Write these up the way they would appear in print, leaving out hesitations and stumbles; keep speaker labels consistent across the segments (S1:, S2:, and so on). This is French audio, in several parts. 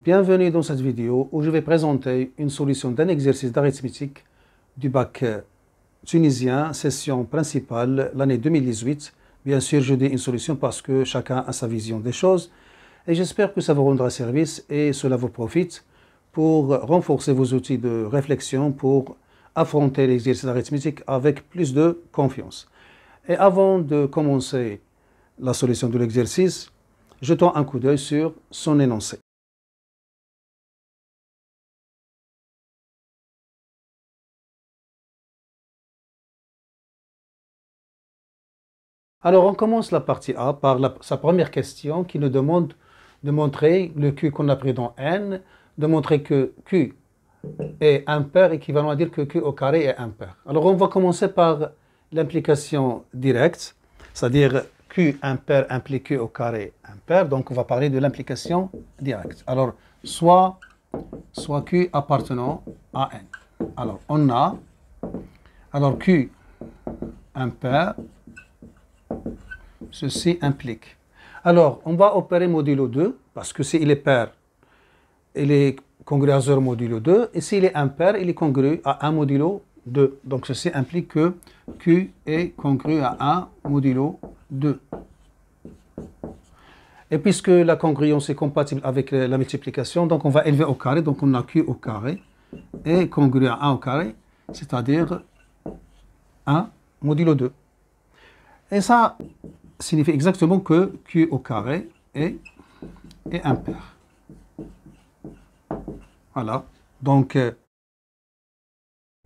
S1: Bienvenue dans cette vidéo où je vais présenter une solution d'un exercice d'arithmétique du bac tunisien, session principale, l'année 2018. Bien sûr, je dis une solution parce que chacun a sa vision des choses et j'espère que ça vous rendra service et cela vous profite pour renforcer vos outils de réflexion, pour affronter l'exercice d'arithmétique avec plus de confiance. Et avant de commencer la solution de l'exercice, jetons un coup d'œil sur son énoncé. Alors, on commence la partie A par sa première question qui nous demande de montrer le Q qu'on a pris dans N, de montrer que Q est impair, équivalent à dire que Q au carré est impair. Alors, on va commencer par l'implication directe, c'est-à-dire Q impair implique Q au carré impair, donc on va parler de l'implication directe. Alors, soit Q appartenant à N. Alors, on a, alors Q impair, ceci implique. Alors, on va opérer modulo 2, parce que s'il est pair, il est congru à 0 modulo 2, et s'il est impair, il est congru à 1 modulo 2. Donc, ceci implique que Q est congru à 1 modulo 2. Et puisque la congruence est compatible avec la multiplication, donc on va élever au carré, donc on a Q au carré, est congru à 1 au carré, c'est-à-dire 1 modulo 2. Et ça signifie exactement que Q au carré est impair. Voilà. Donc,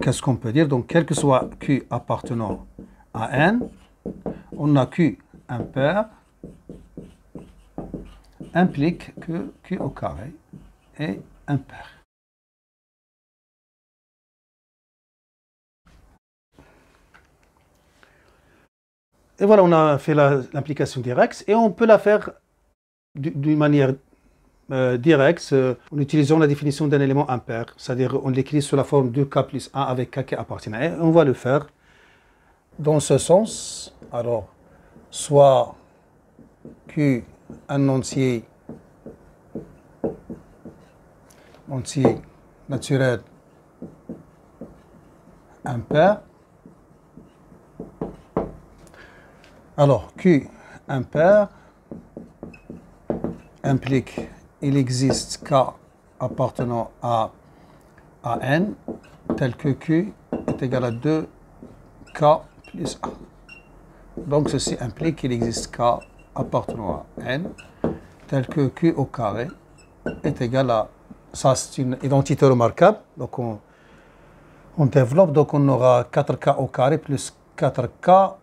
S1: qu'est-ce qu'on peut dire? Donc, quel que soit Q appartenant à N, on a Q impair implique que Q au carré est impair. Et voilà, on a fait l'implication directe et on peut la faire d'une manière directe en utilisant la définition d'un élément impair, c'est-à-dire on l'écrit sous la forme de K plus 1 avec K qui appartient à N. On va le faire dans ce sens. Alors, soit Q un entier naturel impair. Alors, Q impair implique il existe K appartenant à N tel que Q est égal à 2K plus 1. Donc, ceci implique qu'il existe K appartenant à N tel que Q au carré est égal à... Ça, c'est une identité remarquable. Donc, on développe. Donc, on aura 4K au carré plus 4K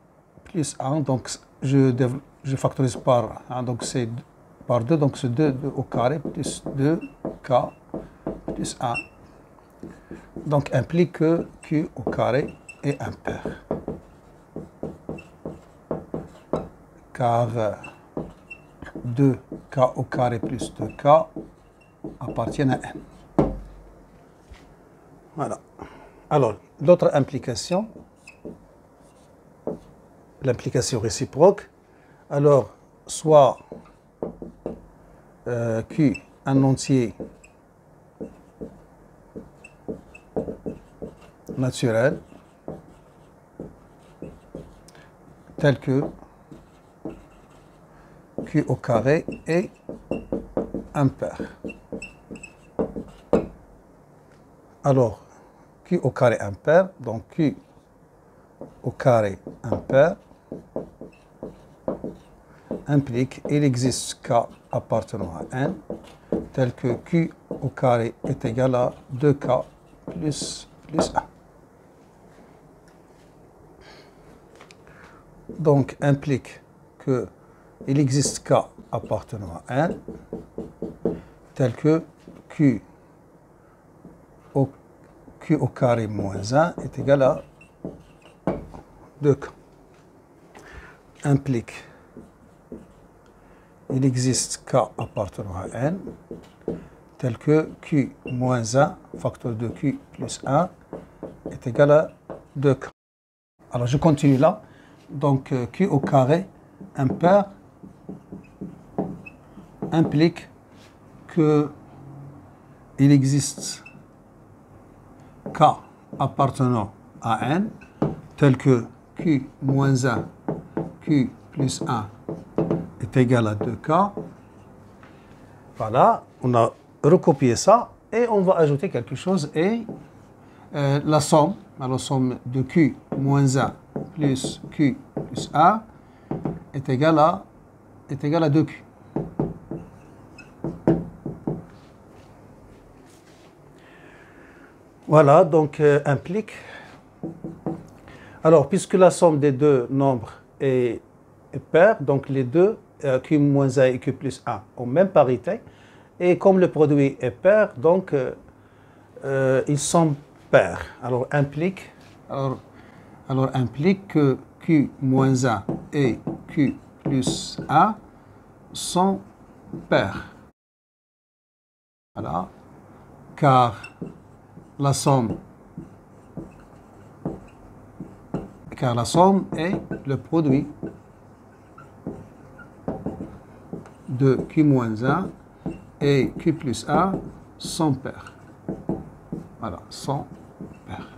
S1: plus 1. Donc, je factorise par 1. Donc, c'est par 2. Donc, c'est 2 au carré plus 2K plus 1. Donc, implique que Q au carré est impair. Car 2K au carré plus 2K appartiennent à N. Voilà. Alors, l'autre implication, l'implication réciproque, alors, soit Q un entier naturel tel que Q au carré est impair. Alors, Q au carré impair, donc Q au carré impair implique il existe K appartenant à N tel que Q au carré est égal à 2K plus 1. Donc, implique que il existe K appartenant à N tel que Q au carré moins 1 est égal à 2K. Implique il existe K appartenant à N tel que Q moins 1, facteur de Q plus 1, est égal à 2K. Alors, je continue là. Donc, Q au carré impair implique que il existe K appartenant à N, tel que Q moins 1, Q plus 1 est égal à 2K. Voilà, on a recopié ça et on va ajouter quelque chose et la somme de Q moins 1 plus Q plus 1 est égale à 2Q. Voilà, donc implique. Alors, puisque la somme des deux nombres est paire, donc les deux, Q moins 1 et Q plus 1, ont même parité. Et comme le produit est pair, donc ils sont pairs. Alors, implique que Q moins 1 et Q plus 1 sont pairs. Voilà. Car la somme est le produit de Q moins 1 et Q plus 1 sont pairs. Voilà, sont pairs.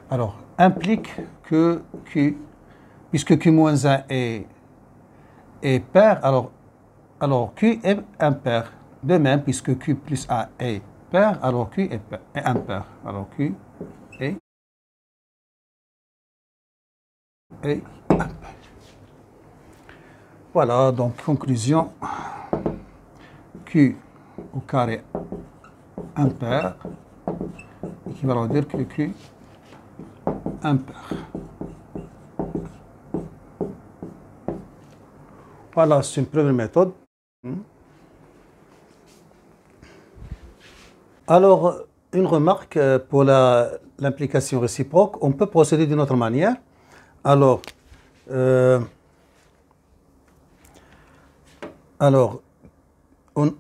S1: Alors, implique que Q, puisque Q moins 1 est pair, alors Q est impair. De même, puisque Q plus 1 est pair, alors Q est impair. Alors Q est impair. Voilà, donc conclusion. Q au carré impair, équivalent à dire que Q impair. Voilà, c'est une première méthode. Alors, une remarque pour l'implication réciproque, on peut procéder d'une autre manière. Alors, on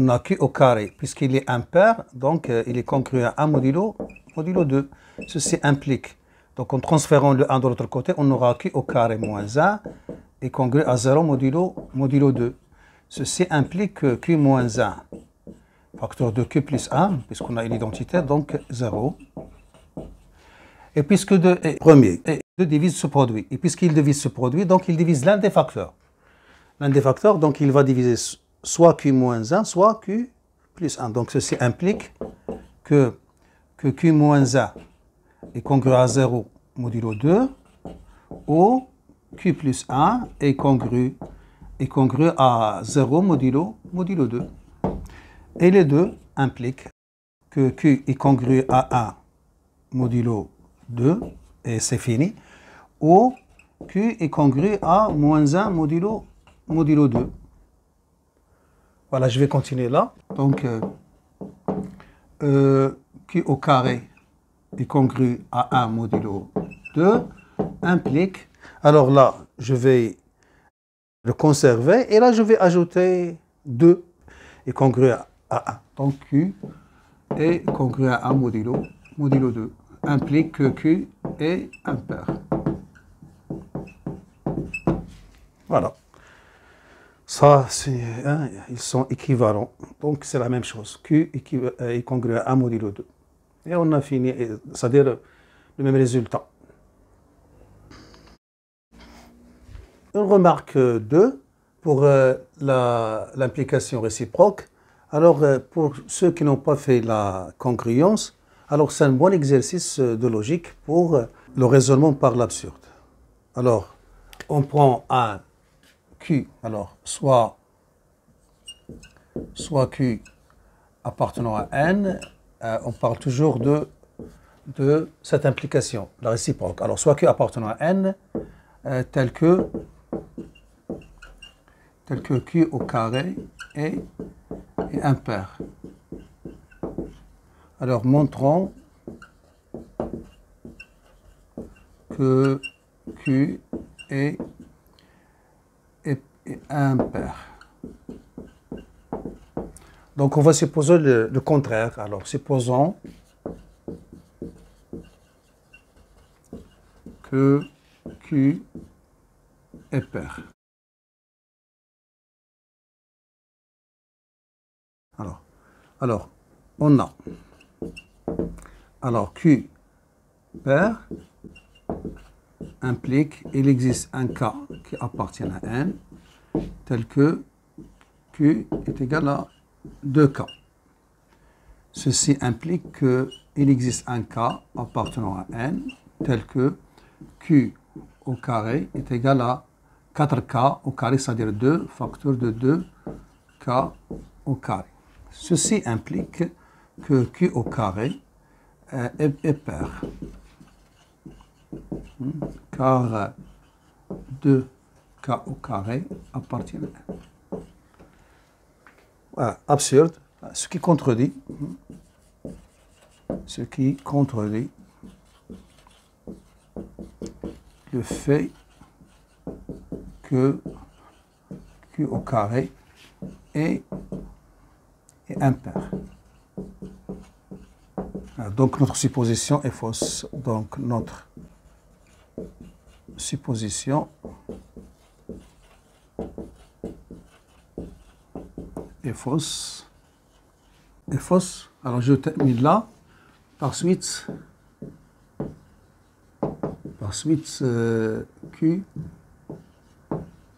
S1: a Q au carré, puisqu'il est impair, donc il est congruent à 1 modulo 2. Ceci implique, donc en transférant le 1 de l'autre côté, on aura Q au carré moins 1 est congruent à 0 modulo 2. Ceci implique que Q moins 1, facteur de Q plus 1, puisqu'on a une identité, donc 0. Et puisque 2 est premier, et 2 divise ce produit, et puisqu'il divise ce produit, donc il divise l'un des facteurs. L'un des facteurs, donc il va diviser soit Q moins 1, soit Q plus 1. Donc ceci implique que Q moins 1 est congruent à 0 modulo 2, ou Q plus 1 est congruent à 0 modulo 2. Et les deux impliquent que Q est congruent à 1 modulo 2, et c'est fini, ou Q est congruent à moins 1 modulo 2. Voilà, je vais continuer là. Donc, Q au carré est congruent à 1 modulo 2 implique, alors là, je vais le conserver, et là, je vais ajouter 2 est congruent à 1. Donc, Q est congruent à 1 modulo 2 implique que Q est impair. Voilà. Ça, ils sont équivalents. Donc, c'est la même chose. Q est congruent à 1 modulo 2. Et on a fini, c'est-à-dire le même résultat. Une remarque 2 pour l'implication réciproque. Alors, pour ceux qui n'ont pas fait la congruence, alors c'est un bon exercice de logique pour le raisonnement par l'absurde. Alors, on prend un Q, alors soit Q appartenant à N, on parle toujours de cette implication, la réciproque. Alors, soit Q appartenant à N, tel que Q au carré est impair. Alors, montrons que Q est impair. Donc, on va supposer le contraire. Alors, supposons que Q est pair. Alors, on a, alors Q pair implique, il existe un K qui appartient à N, tel que Q est égal à 2K. Ceci implique qu'il existe un K appartenant à N, tel que Q au carré est égal à 4K au carré, c'est-à-dire 2 facteurs de 2K au carré. Ceci implique que Q au carré est pair, car 2K au carré appartient à N. Voilà, absurde, ce qui contredit le fait que Q au carré est impair. Donc notre supposition est fausse. Donc notre supposition est fausse. Alors je termine là. Par suite Q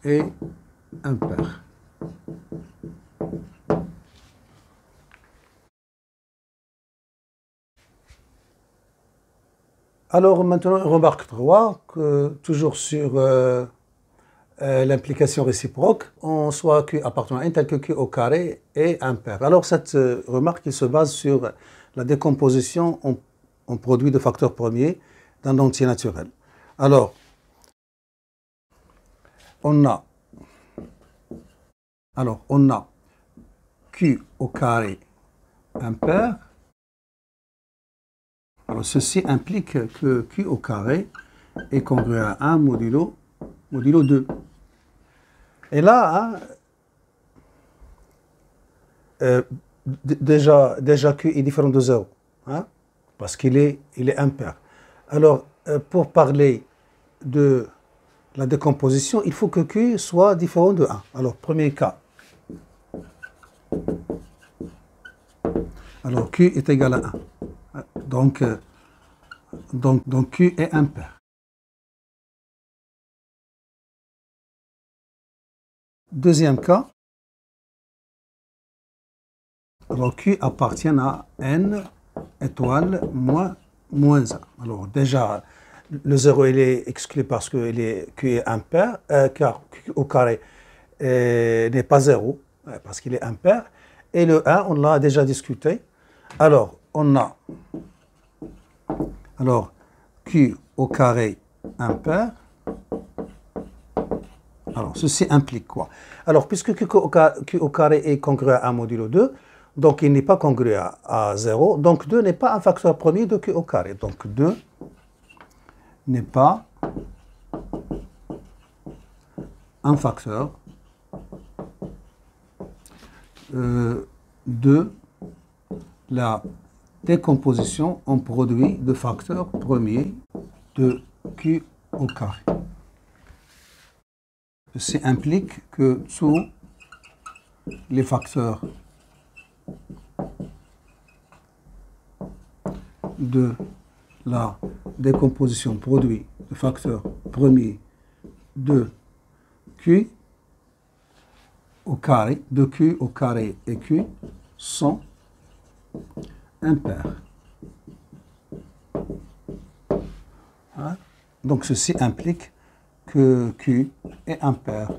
S1: est impair. Alors maintenant, remarque 3, que toujours sur l'implication réciproque, on soit Q appartenant à N tel que Q au carré est impair. Alors cette remarque il se base sur la décomposition en produit de facteurs premiers d'un entier naturel. Alors, on a Q au carré impair. Alors ceci implique que Q au carré est congruent à 1 modulo 2. Et là, déjà Q est différent de 0, hein, parce qu'il est impair. Alors, pour parler de la décomposition, il faut que Q soit différent de 1. Alors, premier cas. Alors, Q est égal à 1. Donc Q est impair. Deuxième cas. Alors, Q appartient à N étoile moins 1. Alors, déjà, le 0 il est exclu parce que Q est impair, car Q au carré n'est pas 0, parce qu'il est impair. Et le 1, on l'a déjà discuté. Alors, on a Q au carré impair. Alors, ceci implique quoi? Alors, puisque Q au carré est congruent à 1 modulo 2, donc il n'est pas congruent à 0, donc 2 n'est pas un facteur premier de Q au carré. Donc 2 n'est pas un facteur de la décomposition en produit de facteurs premiers de Q au carré. Ceci implique que tous les facteurs de la décomposition produit de facteurs premiers de Q au carré, et Q sont impairs. Hein? Donc ceci implique que Q est impair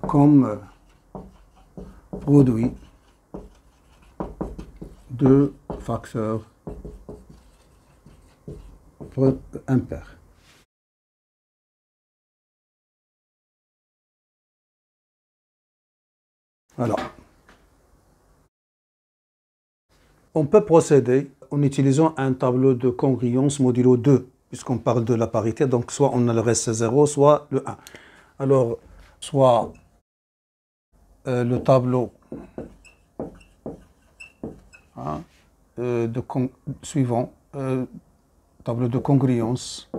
S1: comme produit de facteurs impairs. Alors, on peut procéder en utilisant un tableau de congruence modulo 2, puisqu'on parle de la parité, donc soit on a le reste 0, soit le 1. Alors, soit le tableau suivant, tableau de congruence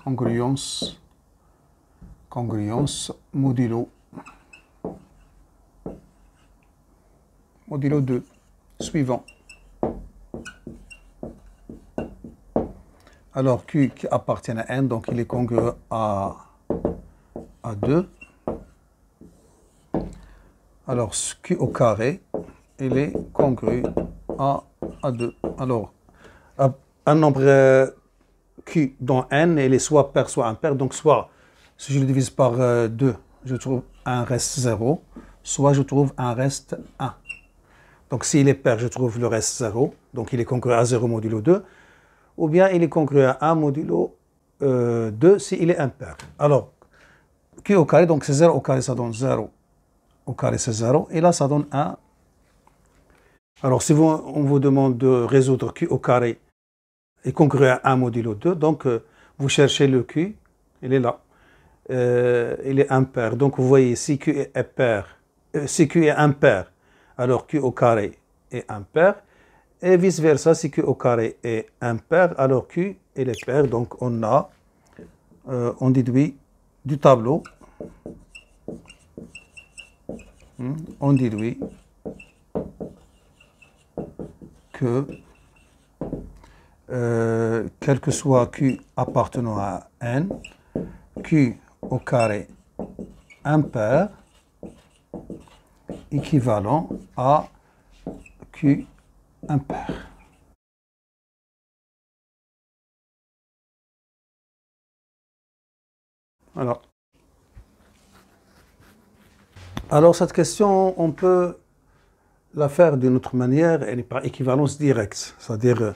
S1: congruence modulo 2. Suivant. Alors Q qui appartient à N, donc il est congruent à 2. Alors Q au carré, il est congru à 2. Alors, un nombre Q dans N, il est soit pair, soit impair. Donc, soit, si je le divise par 2, je trouve un reste 0, soit je trouve un reste 1. Donc, s'il est pair, je trouve le reste 0. Donc, il est congru à 0 modulo 2. Ou bien, il est congru à 1 modulo 2 s'il est impair. Alors, Q au carré, donc c'est 0 au carré, ça donne 0. Au carré, c'est 0. Et là, ça donne 1. Alors, si on vous demande de résoudre Q au carré est congruent à 1 modulo 2, donc vous cherchez le Q, il est là. Il est impair. Donc, vous voyez, si Q est pair, si Q est impair, alors Q au carré est impair. Et vice-versa, si Q au carré est impair, alors Q est pair. Donc, on déduit du tableau, on déduit que quel que soit Q appartenant à N, Q au carré impair équivalent à Q impair. Alors cette question, on peut la faire d'une autre manière, elle est par équivalence directe, c'est-à-dire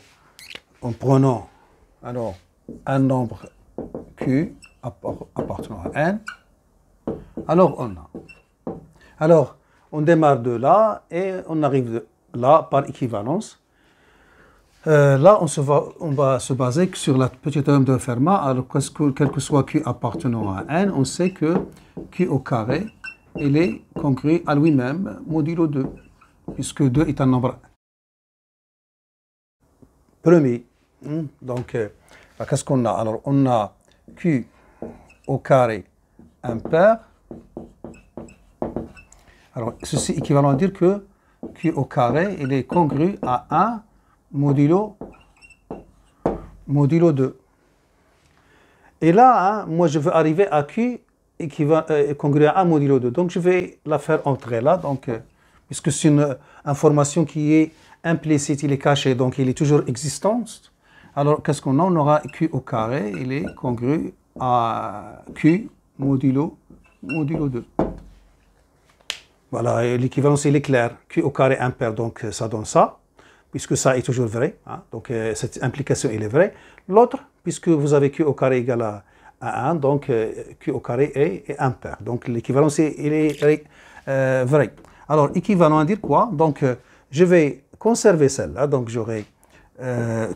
S1: en prenant alors un nombre Q appartenant à N, alors on démarre de là et on arrive de là par équivalence. Là, on va se baser sur la petite théorème de Fermat. Alors, quel que soit Q appartenant à N, on sait que Q au carré, il est congru à lui-même modulo 2, puisque 2 est un nombre premier. Donc, qu'est-ce qu'on a? Alors, on a Q au carré impair. Alors, ceci est équivalent à dire que Q au carré, il est congru à 1 modulo 2. Et là, moi, je veux arriver à Q congru à 1 modulo 2. Donc, je vais la faire entrer là. Donc, puisque c'est une information qui est implicite, il est caché, donc il est toujours existant. Alors, qu'est-ce qu'on a? On aura Q au carré, il est congru à Q modulo 2. Voilà, l'équivalence, il est clair. Q au carré impair, donc ça donne ça, puisque ça est toujours vrai. Donc, cette implication, elle est vraie. L'autre, puisque vous avez Q au carré égal à 1, donc Q au carré est impair. Donc, l'équivalence, il est vrai. Alors, équivalent à dire quoi? Donc, je vais conserver celle-là. Donc, j'aurai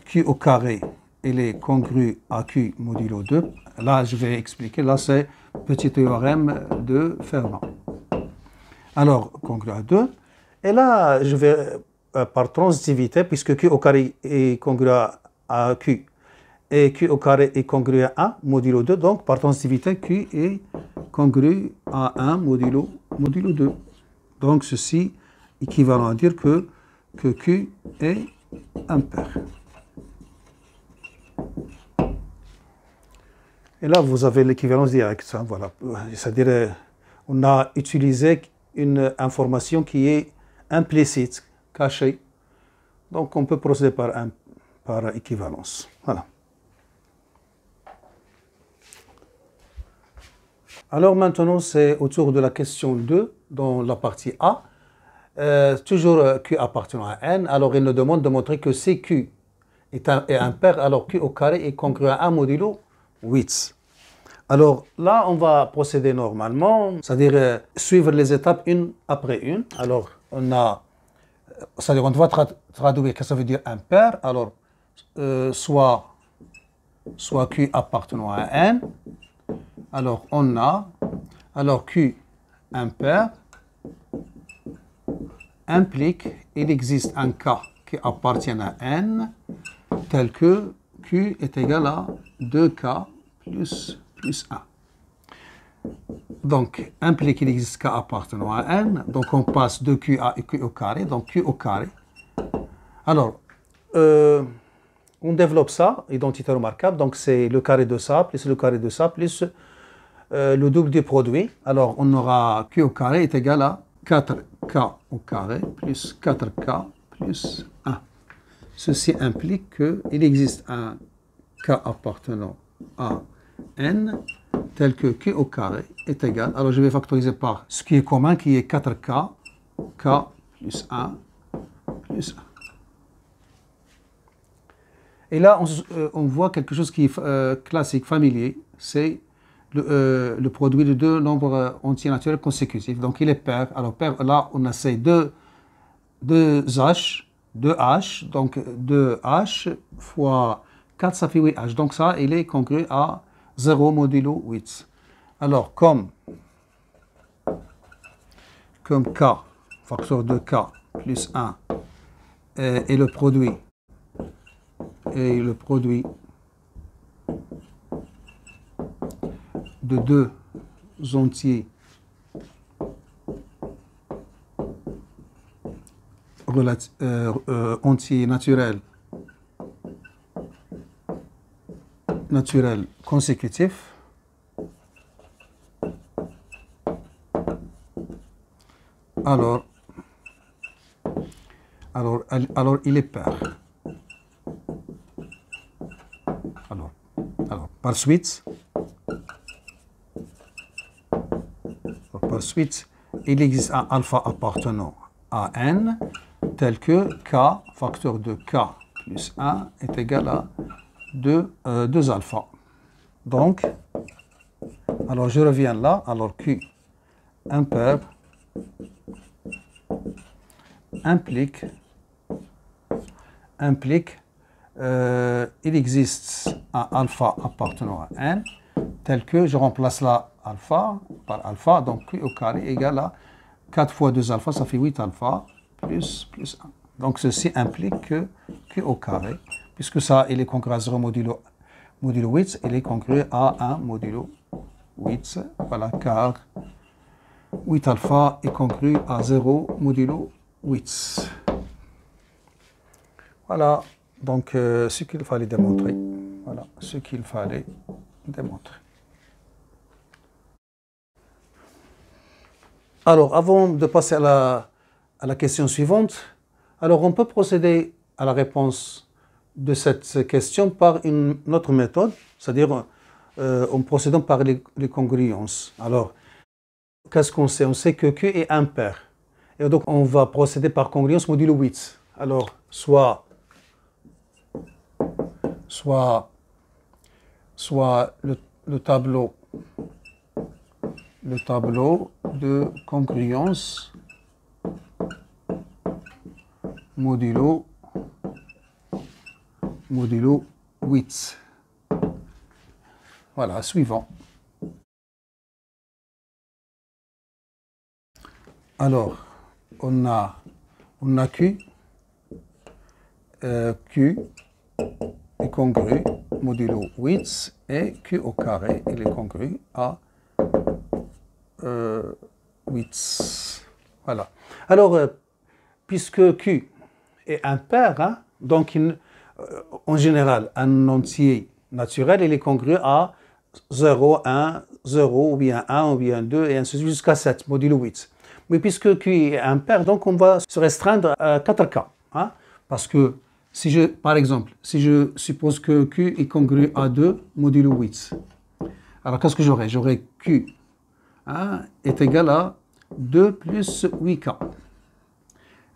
S1: Q au carré, il est congru à Q modulo 2. Là, je vais expliquer. Là, c'est petit théorème de Fermat. Alors, congru à 2. Et là, je vais, par transitivité, puisque Q au carré est congru à Q, et Q au carré est congru à 1 modulo 2, donc par transitivité, Q est congru à 1 modulo 2. Donc, ceci équivalent à dire que Q est impair. Et là, vous avez l'équivalence directe. Voilà. C'est-à-dire, on a utilisé une information qui est implicite, cachée. Donc, on peut procéder par équivalence. Voilà. Alors maintenant, c'est autour de la question 2, dans la partie A. Toujours Q appartenant à N. Alors, il nous demande de montrer que si Q est impair, alors Q au carré est congru à 1 modulo 8. Alors là, on va procéder normalement, c'est-à-dire suivre les étapes une après une. Alors, on va traduire ce que ça veut dire impair. Alors, soit Q appartenant à N. Alors, alors Q impair implique, il existe un cas qui appartient à N, tel que Q est égal à 2K plus 1. Donc, implique qu'il existe K appartenant à N. Donc, on passe de Q à Q au carré. Donc, Q au carré. Alors, on développe ça, identité remarquable. Donc, c'est le carré de ça, plus le carré de ça, plus le double du produit. Alors, on aura Q au carré est égal à 4K au carré plus 4K plus 1. Ceci implique qu'il existe un K appartenant à N tel que Q au carré est égal. Alors, je vais factoriser par ce qui est commun, qui est 4K, K plus 1 plus 1. Et là, on voit quelque chose qui est classique, familier, c'est le produit de deux nombres entiers naturels consécutifs. Donc, il est pair. Alors, pair, là, on essaie deux H, donc 2H fois 4, ça fait 8H. Donc, ça, il est congru à 0 modulo 8. Alors, comme K, facteur de K plus 1, et le produit de deux entiers entiers naturels consécutifs, alors il est pair. Alors par suite, il existe un alpha appartenant à N tel que K, facteur de K plus 1 est égal à 2 alpha. Donc, alors je reviens là, alors Q impair implique il existe un alpha appartenant à N tel que je remplace là alpha par alpha, donc Q au carré égale à 4 fois 2 alpha, ça fait 8 alpha plus 1. Donc ceci implique que Q au carré, puisque ça il est congru à 0 modulo 8, il est congru à 1 modulo 8, voilà, car 8 alpha est congru à 0 modulo 8. Voilà, donc ce qu'il fallait démontrer. Voilà, ce qu'il fallait démontrer. Alors, avant de passer à la question suivante, alors on peut procéder à la réponse de cette question par une autre méthode, c'est-à-dire en procédant par les congruences. Alors, qu'est-ce qu'on sait? On sait que Q est impair. Et donc, on va procéder par congruence modulo 8. Alors, soit le tableau de congruence modulo 8. Voilà, suivant. Alors, on a Q. Q est congru modulo 8 et Q au carré, il est congru à 8. Voilà. Alors, puisque Q est impair, hein, donc en général, un entier naturel, il est congru à 0, 1, 0, ou bien 1, ou bien 2, et ainsi de suite jusqu'à 7, modulo 8. Mais puisque Q est impair, donc on va se restreindre à 4K. Hein, parce que, par exemple, si je suppose que Q est congru à 2, modulo 8, alors qu'est-ce que j'aurai? J'aurai Q est égal à 2 plus 8K,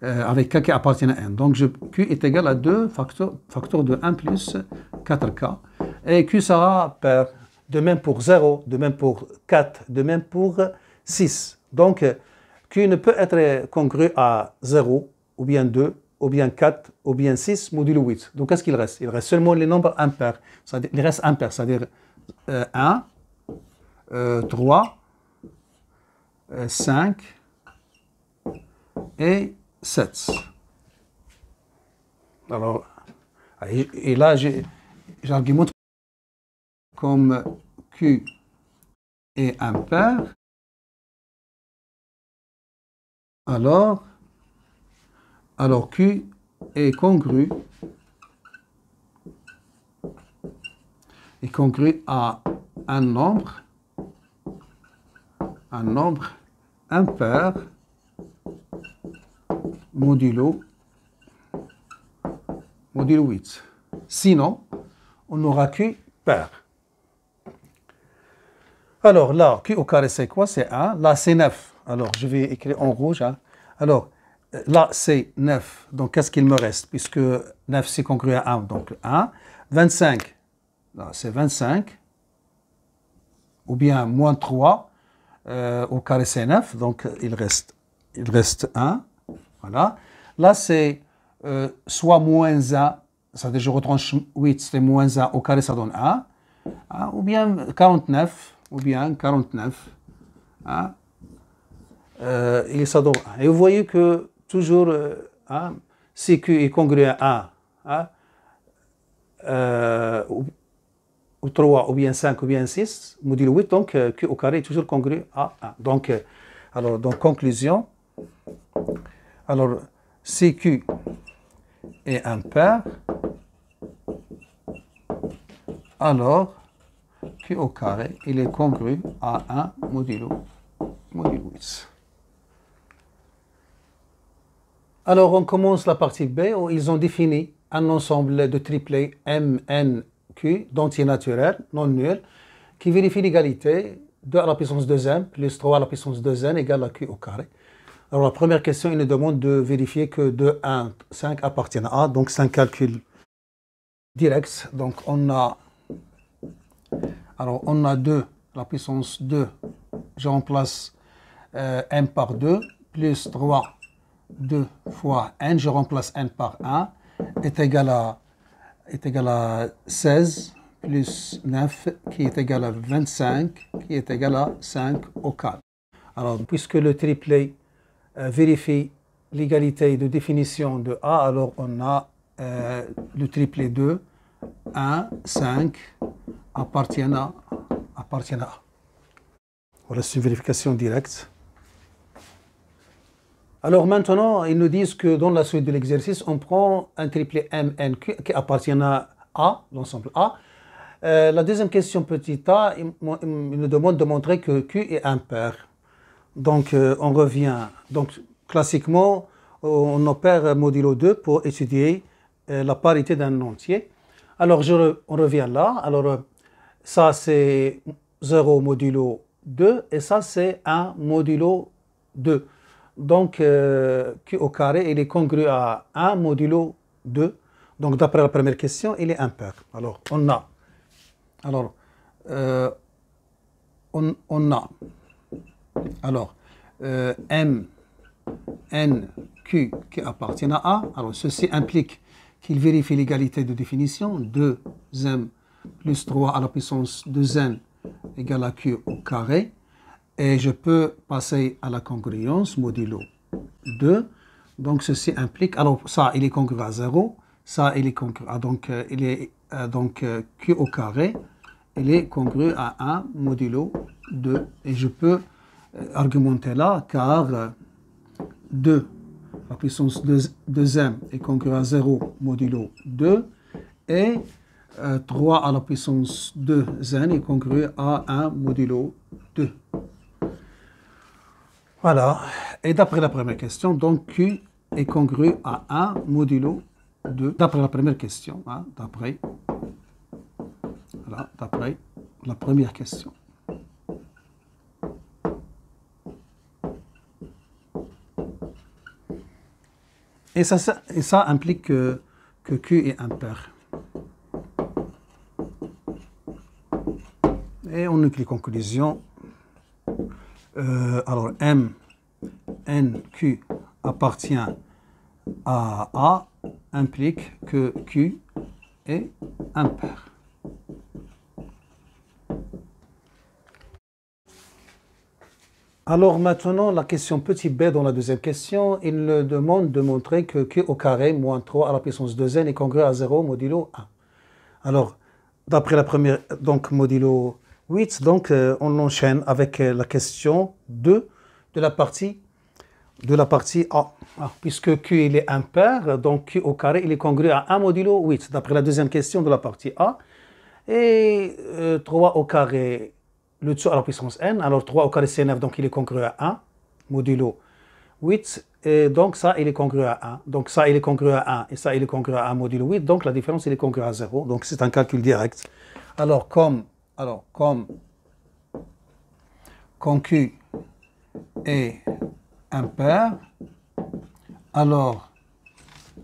S1: avec K qui appartient à N. Donc Q est égal à 2 facteur de 1 plus 4K. Et Q sera pair. De même pour 0, de même pour 4, de même pour 6. Donc Q ne peut être congru à 0, ou bien 2, ou bien 4, ou bien 6, modulo 8. Donc qu'est-ce qu'il reste? Il reste seulement les nombres impairs. Il reste impair, c'est-à-dire 1, 3, 5 et 7. Alors, et là, j'argumente comme Q est impair, alors Q est congru à un nombre impair modulo 8. Sinon, on aura Q pair. Alors là, Q au carré, c'est quoi? C'est 1. Là, c'est 9. Alors, je vais écrire en rouge. Hein. Alors, là, c'est 9. Donc, qu'est-ce qu'il me reste? Puisque 9, c'est congru à 1. Donc, 1. 25. Là, c'est 25. Ou bien moins 3. Au carré, c'est 9. Donc, il reste 1. Voilà. Là, c'est soit moins 1. C'est-à-dire, je retranche 8, c'est moins 1. Au carré, ça donne 1. Hein, ou bien 49. Hein, et ça donne 1. Et vous voyez que toujours, hein, si Q est congru à 1, hein, ou 3, ou bien 5, ou bien 6, modulo 8, donc Q au carré est toujours congru à 1. Donc, conclusion. Alors, si Q est impair, alors Q au carré, il est congru à 1 modulo 8. Alors, on commence la partie B où ils ont défini un ensemble de triplets MNQ d'entiers naturels, non nuls, qui vérifie l'égalité 2 à la puissance 2n plus 3 à la puissance 2n égale à Q au carré. Alors, la première question, il nous demande de vérifier que 2, 1, 5 appartiennent à A, donc c'est un calcul direct. Donc, on a 2, la puissance 2, je remplace n par 2, plus 3, 2 fois n, je remplace n par 1, est égal à 16, plus 9, qui est égal à 25, qui est égal à 5 au carré. Alors, puisque le triplet vérifie l'égalité de définition de A, alors on a le triplet 2, 1, 5, appartiennent à A. Voilà, c'est une vérification directe. Alors maintenant, ils nous disent que dans la suite de l'exercice, on prend un triplet MNQ qui appartient à A, l'ensemble A. La deuxième question, petit a, il nous demande de montrer que Q est impair. Donc, on revient. Donc, classiquement, on opère modulo 2 pour étudier la parité d'un entier. Alors, on revient là. Alors, ça, c'est 0 modulo 2 et ça, c'est 1 modulo 2. Donc, Q au carré, il est congru à 1 modulo 2. Donc, d'après la première question, il est impair. Alors, on a M, N, Q qui appartiennent à A. Alors, ceci implique qu'il vérifie l'égalité de définition. 2m plus 3 à la puissance 2n égale à Q au carré. Et je peux passer à la congruence modulo 2. Donc, ceci implique, alors ça, il est congru à 0. Ça, il est congru à, donc, Q au carré, il est congru à 1 modulo 2. Et je peux argumenter là, car 2, la puissance 2m est congru à 0 modulo 2. Et 3 à la puissance 2n est congru à 1 modulo 2. Voilà. Et d'après la première question, donc Q est congru à 1 modulo 2. D'après la première question, hein, d'après la première question. Et ça implique que Q est impair. Et on écrit conclusion. Alors, M, N, Q appartient à A implique que Q est impair. Alors maintenant, la question petit b dans la deuxième question, il nous demande de montrer que Q au carré moins 3 à la puissance 2n est congru à 0 modulo 1. Alors, d'après la première, donc modulo 8, donc on enchaîne avec la question 2 de la partie A. Puisque Q il est impair, donc Q au carré il est congru à 1 modulo 8, d'après la deuxième question de la partie A. Et 3 au carré, le dessous à la puissance n, alors 3 au carré c'est 9, donc il est congru à 1 modulo 8, et donc ça il est congru à 1, donc ça il est congru à 1, et ça il est congru à 1 modulo 8, donc la différence il est congru à 0, donc c'est un calcul direct. Alors comme Q est impair, alors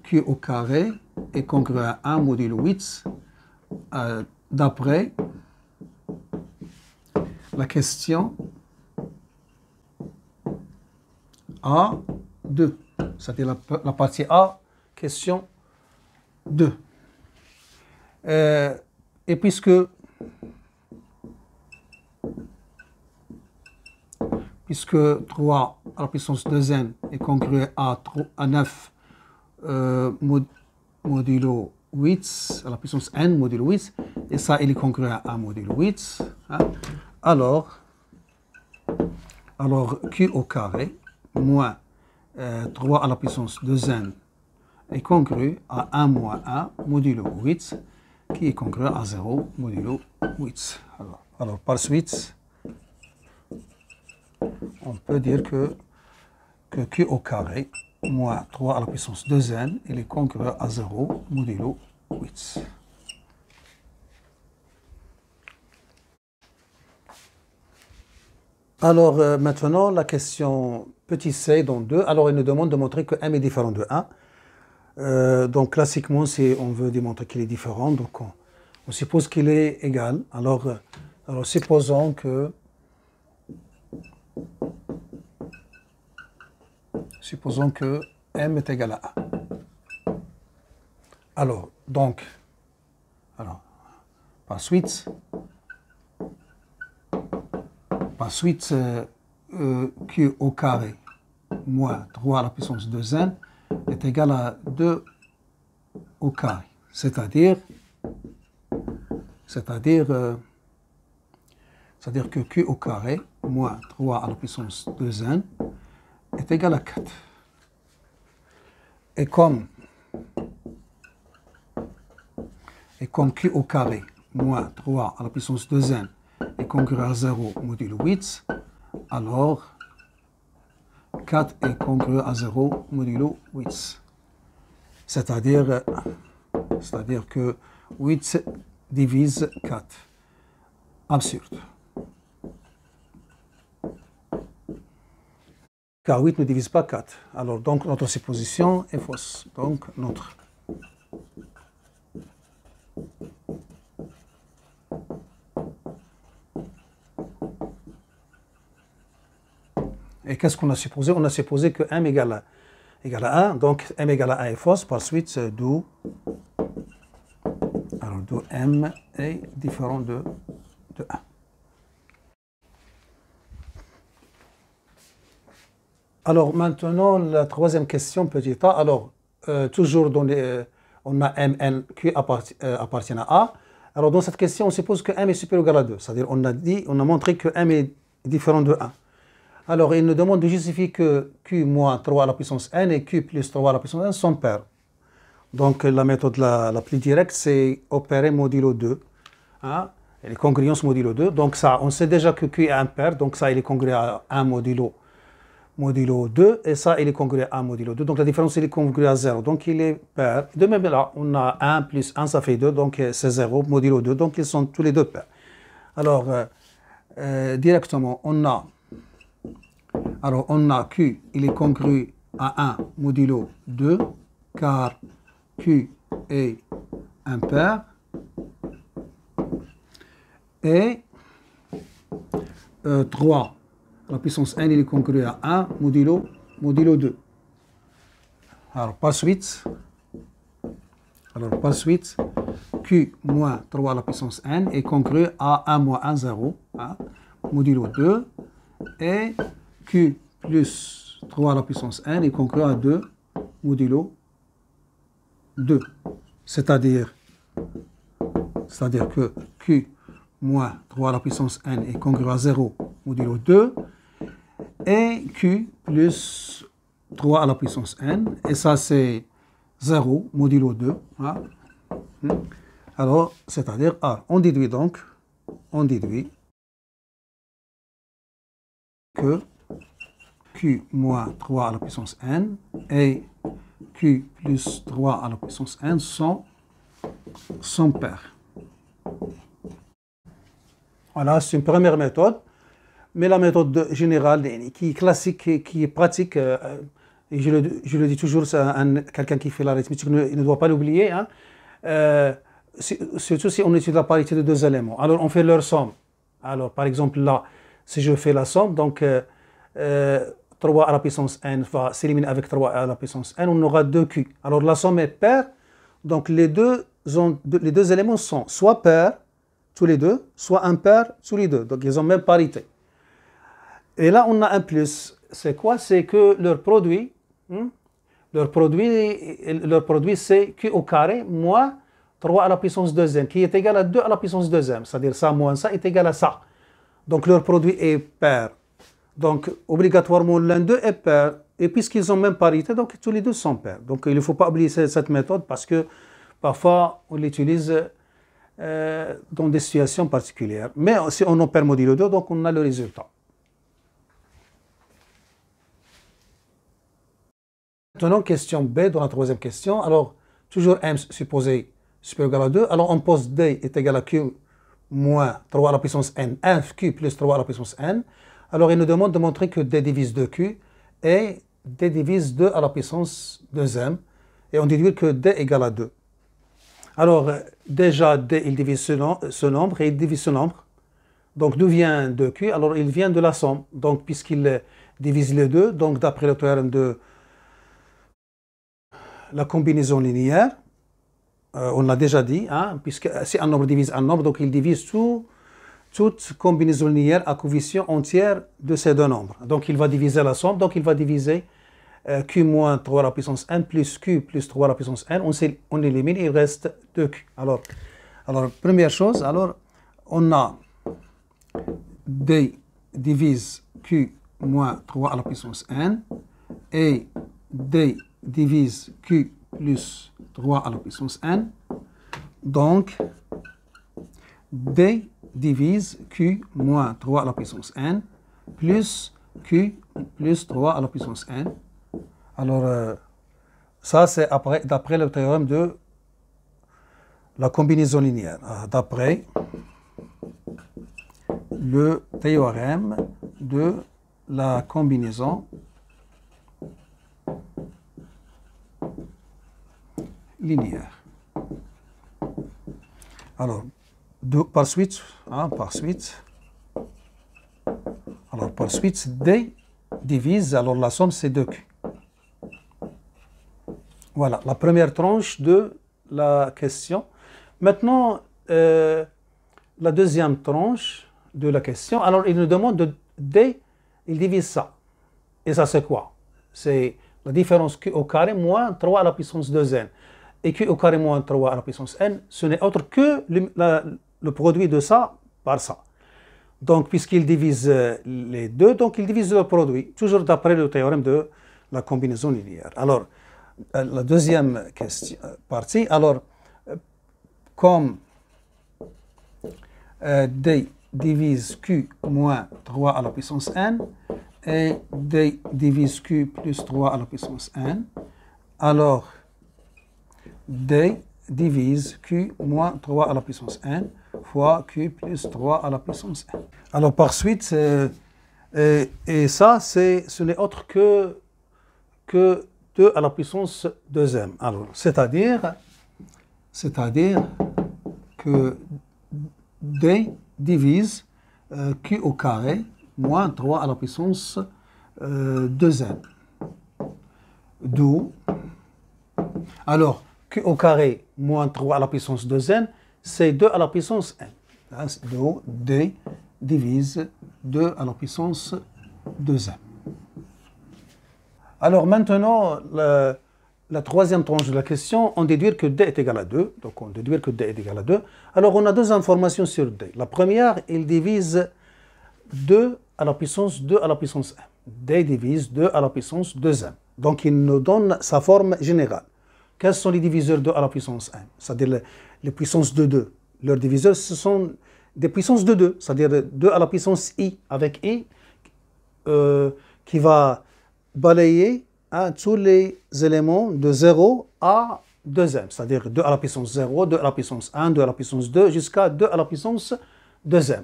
S1: Q au carré est congru à 1 modulo 8 d'après la question A2, c'est-à-dire la partie A, question 2. Et puisque puisque 3 à la puissance 2n est congrué à 9 modulo 8 à la puissance n modulo 8, et ça il est congrué à 1 modulo 8, hein. Alors Q au carré moins 3 à la puissance 2n est congru à 1 moins 1 modulo 8, qui est congru à 0 modulo 8. Alors par suite, on peut dire que Q au carré moins 3 à la puissance 2n, il est congru à 0 modulo 8. Alors maintenant, la question petit c dans 2. Alors il nous demande de montrer que m est différent de 1. Donc classiquement, si on veut démontrer qu'il est différent, donc on suppose qu'il est égal. Alors supposons que m est égal à 1. Alors par suite, Q au carré moins 3 à la puissance 2n est égal à 2 au carré. C'est-à-dire que Q au carré moins 3 à la puissance 2n est égal à 4. Et comme Q au carré moins 3 à la puissance 2n est congru à 0 modulo 8, alors 4 est congru à 0 modulo 8. C'est-à-dire que 8 divise 4. Absurde. Car 8 ne divise pas 4. Alors donc notre supposition est fausse. Donc notre Et qu'est-ce qu'on a supposé? On a supposé que m égale à 1, donc m égale à 1 est fausse, par suite, d'où m est différent de 1. Alors maintenant, la troisième question, petit a. Alors, toujours on a m, n, q appartiennent à a. Alors dans cette question, on suppose que m est supérieur ou égal à 2. C'est-à-dire on a montré que m est différent de 1. Alors, il nous demande de justifier que Q moins 3 à la puissance n et Q plus 3 à la puissance n sont pairs. Donc, la méthode la plus directe, c'est opérer modulo 2. Hein, les congruences modulo 2. Donc, ça, on sait déjà que Q est impair. Donc, ça, il est congrué à 1 modulo 2. Et ça, il est congrué à 1 modulo 2. Donc, la différence, il est congrué à 0. Donc, il est pair. De même, là, on a 1 plus 1, ça fait 2. Donc, c'est 0 modulo 2. Donc, ils sont tous les deux pairs. Alors, directement, on a Q, il est congru à 1 modulo 2, car Q est impair. Et 3, la puissance n, il est congru à 1 modulo 2. Alors, par suite, Q moins 3 à la puissance n est congru à 1 moins 1, 0, hein, modulo 2. Et Q plus 3 à la puissance n est congru à 2 modulo 2. C'est-à-dire que Q moins 3 à la puissance n est congru à 0 modulo 2, et q plus 3 à la puissance n, et ça c'est 0 modulo 2. Hein. Alors, c'est-à-dire, on déduit donc, que q moins 3 à la puissance n et q plus 3 à la puissance n sont pairs. Voilà, c'est une première méthode, mais la méthode générale qui est classique, qui est pratique, et je le dis toujours, quelqu'un qui fait l'arithmétique il ne doit pas l'oublier, hein, surtout si on étudie la parité de deux éléments. Alors on fait leur somme. Alors par exemple là, si je fais la somme, donc 3 à la puissance n va s'éliminer avec 3 à la puissance n, on aura 2q. Alors la somme est paire, donc les deux éléments sont soit pairs, tous les deux, soit impairs, tous les deux. Donc ils ont même parité. Et là on a un plus. C'est quoi? C'est que leur produit c'est q au carré moins 3 à la puissance 2n, qui est égal à 2 à la puissance 2m. C'est-à-dire ça moins ça est égal à ça. Donc leur produit est pair. Donc obligatoirement l'un d'eux est pair. Et puisqu'ils ont même parité, donc tous les deux sont pairs. Donc il ne faut pas oublier cette méthode parce que parfois on l'utilise dans des situations particulières. Mais si on opère modulo 2, donc on a le résultat. Maintenant, question B dans la troisième question. Alors, toujours m supposé supérieur ou égal à 2. Alors, on pose d est égal à q moins 3 à la puissance n, q plus 3 à la puissance n. Alors, il nous demande de montrer que d divise 2q et d divise 2 à la puissance 2m. Et on déduit que d égale à 2. Alors, déjà, d, il divise ce nombre et il divise ce nombre. Donc, d'où vient 2q? Alors, il vient de la somme. Donc, puisqu'il divise les deux, donc d'après le théorème de la combinaison linéaire, on l'a déjà dit, hein, puisque si un nombre divise un nombre, donc il divise toute combinaison linéaire à coefficient entier de ces deux nombres. Donc il va diviser la somme, donc il va diviser q moins 3 à la puissance n plus q plus 3 à la puissance n, on élimine, il reste 2q. Alors première chose, alors on a d divise q moins 3 à la puissance n et d divise q plus 3 à la puissance n. Donc, d divise q moins 3 à la puissance n plus q plus 3 à la puissance n. Alors, ça c'est d'après le théorème de la combinaison linéaire. D'après le théorème de la combinaison linéaire. Alors, par suite, d divise, alors la somme c'est 2q. Voilà, la première tranche de la question. Maintenant, la deuxième tranche de la question. Alors, il nous demande de d, il divise ça. Et ça c'est quoi? C'est la différence q au carré moins 3 à la puissance 2n. Et q au carré moins 3 à la puissance n, ce n'est autre que le produit de ça par ça. Donc, puisqu'il divise les deux, donc il divise le produit, toujours d'après le théorème de la combinaison linéaire. Alors, la deuxième partie, alors, comme d divise q moins 3 à la puissance n, et d divise q plus 3 à la puissance n, alors d divise q moins 3 à la puissance n fois q plus 3 à la puissance n. Alors par suite, et ça, ce n'est autre que 2 à la puissance 2m. Alors, c'est-à-dire que d divise q au carré moins 3 à la puissance 2n. D'où, alors, q au carré moins 3 à la puissance 2n, c'est 2 à la puissance n. D'où d divise 2 à la puissance 2n. Alors maintenant, la troisième tranche de la question, on déduit que D est égal à 2. Donc on déduit que D est égal à 2. Alors on a deux informations sur D. La première, il divise 2 à la puissance 2 à la puissance 1. D divise 2 à la puissance 2m. Donc il nous donne sa forme générale. Quels sont les diviseurs 2 à la puissance 1? C'est-à-dire les puissances de 2. Leurs diviseurs, ce sont des puissances de 2. C'est-à-dire 2 à la puissance i, avec i qui va balayer tous les éléments de 0 à 2m. C'est-à-dire 2 à la puissance 0, 2 à la puissance 1, 2 à la puissance 2, jusqu'à 2 à la puissance 2m.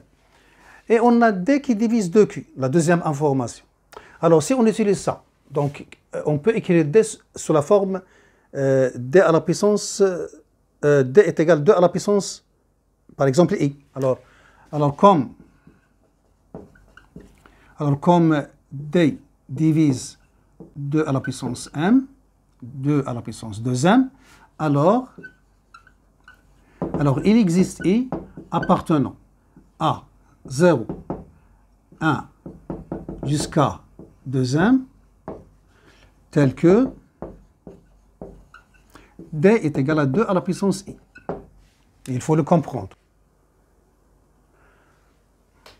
S1: Et on a D qui divise 2Q, la deuxième information. Alors, si on utilise ça, donc on peut écrire D sous la forme D à la puissance, D est égal à 2 à la puissance, par exemple, I. Alors comme D divise 2 à la puissance m, 2 à la puissance 2m, alors il existe I appartenant à 0, 1 jusqu'à 2m, tel que D est égal à 2 à la puissance I. Il faut le comprendre.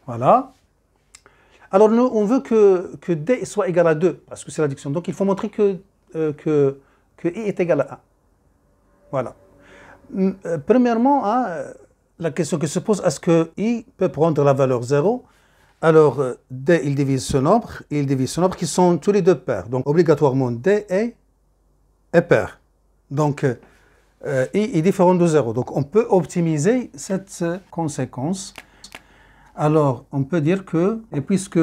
S1: Voilà. Alors nous, on veut que D soit égal à 2, parce que c'est l'addition. Donc il faut montrer que I est égal à 1. Voilà. Premièrement, la question qui se pose, est-ce que I peut prendre la valeur 0? Alors, D, il divise ce nombre, et il divise ce nombre qui sont tous les deux pairs. Donc, obligatoirement, D est pair. Donc, I est différent de 0. Donc, on peut optimiser cette conséquence. Alors, on peut dire que, et puisque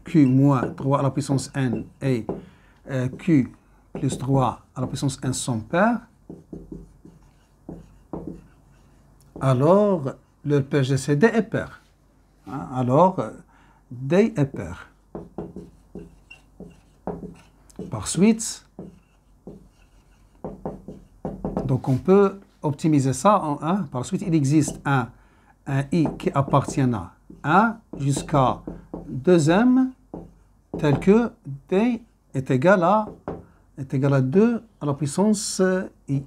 S1: Q moins 3 à la puissance n et Q plus 3 à la puissance n sont pairs, alors leur PGCD est pair. Alors, D est pair. Par suite, donc on peut optimiser ça en 1. Par suite, il existe un I qui appartient à 1 jusqu'à 2m, tel que D est égal à 2 à la puissance I.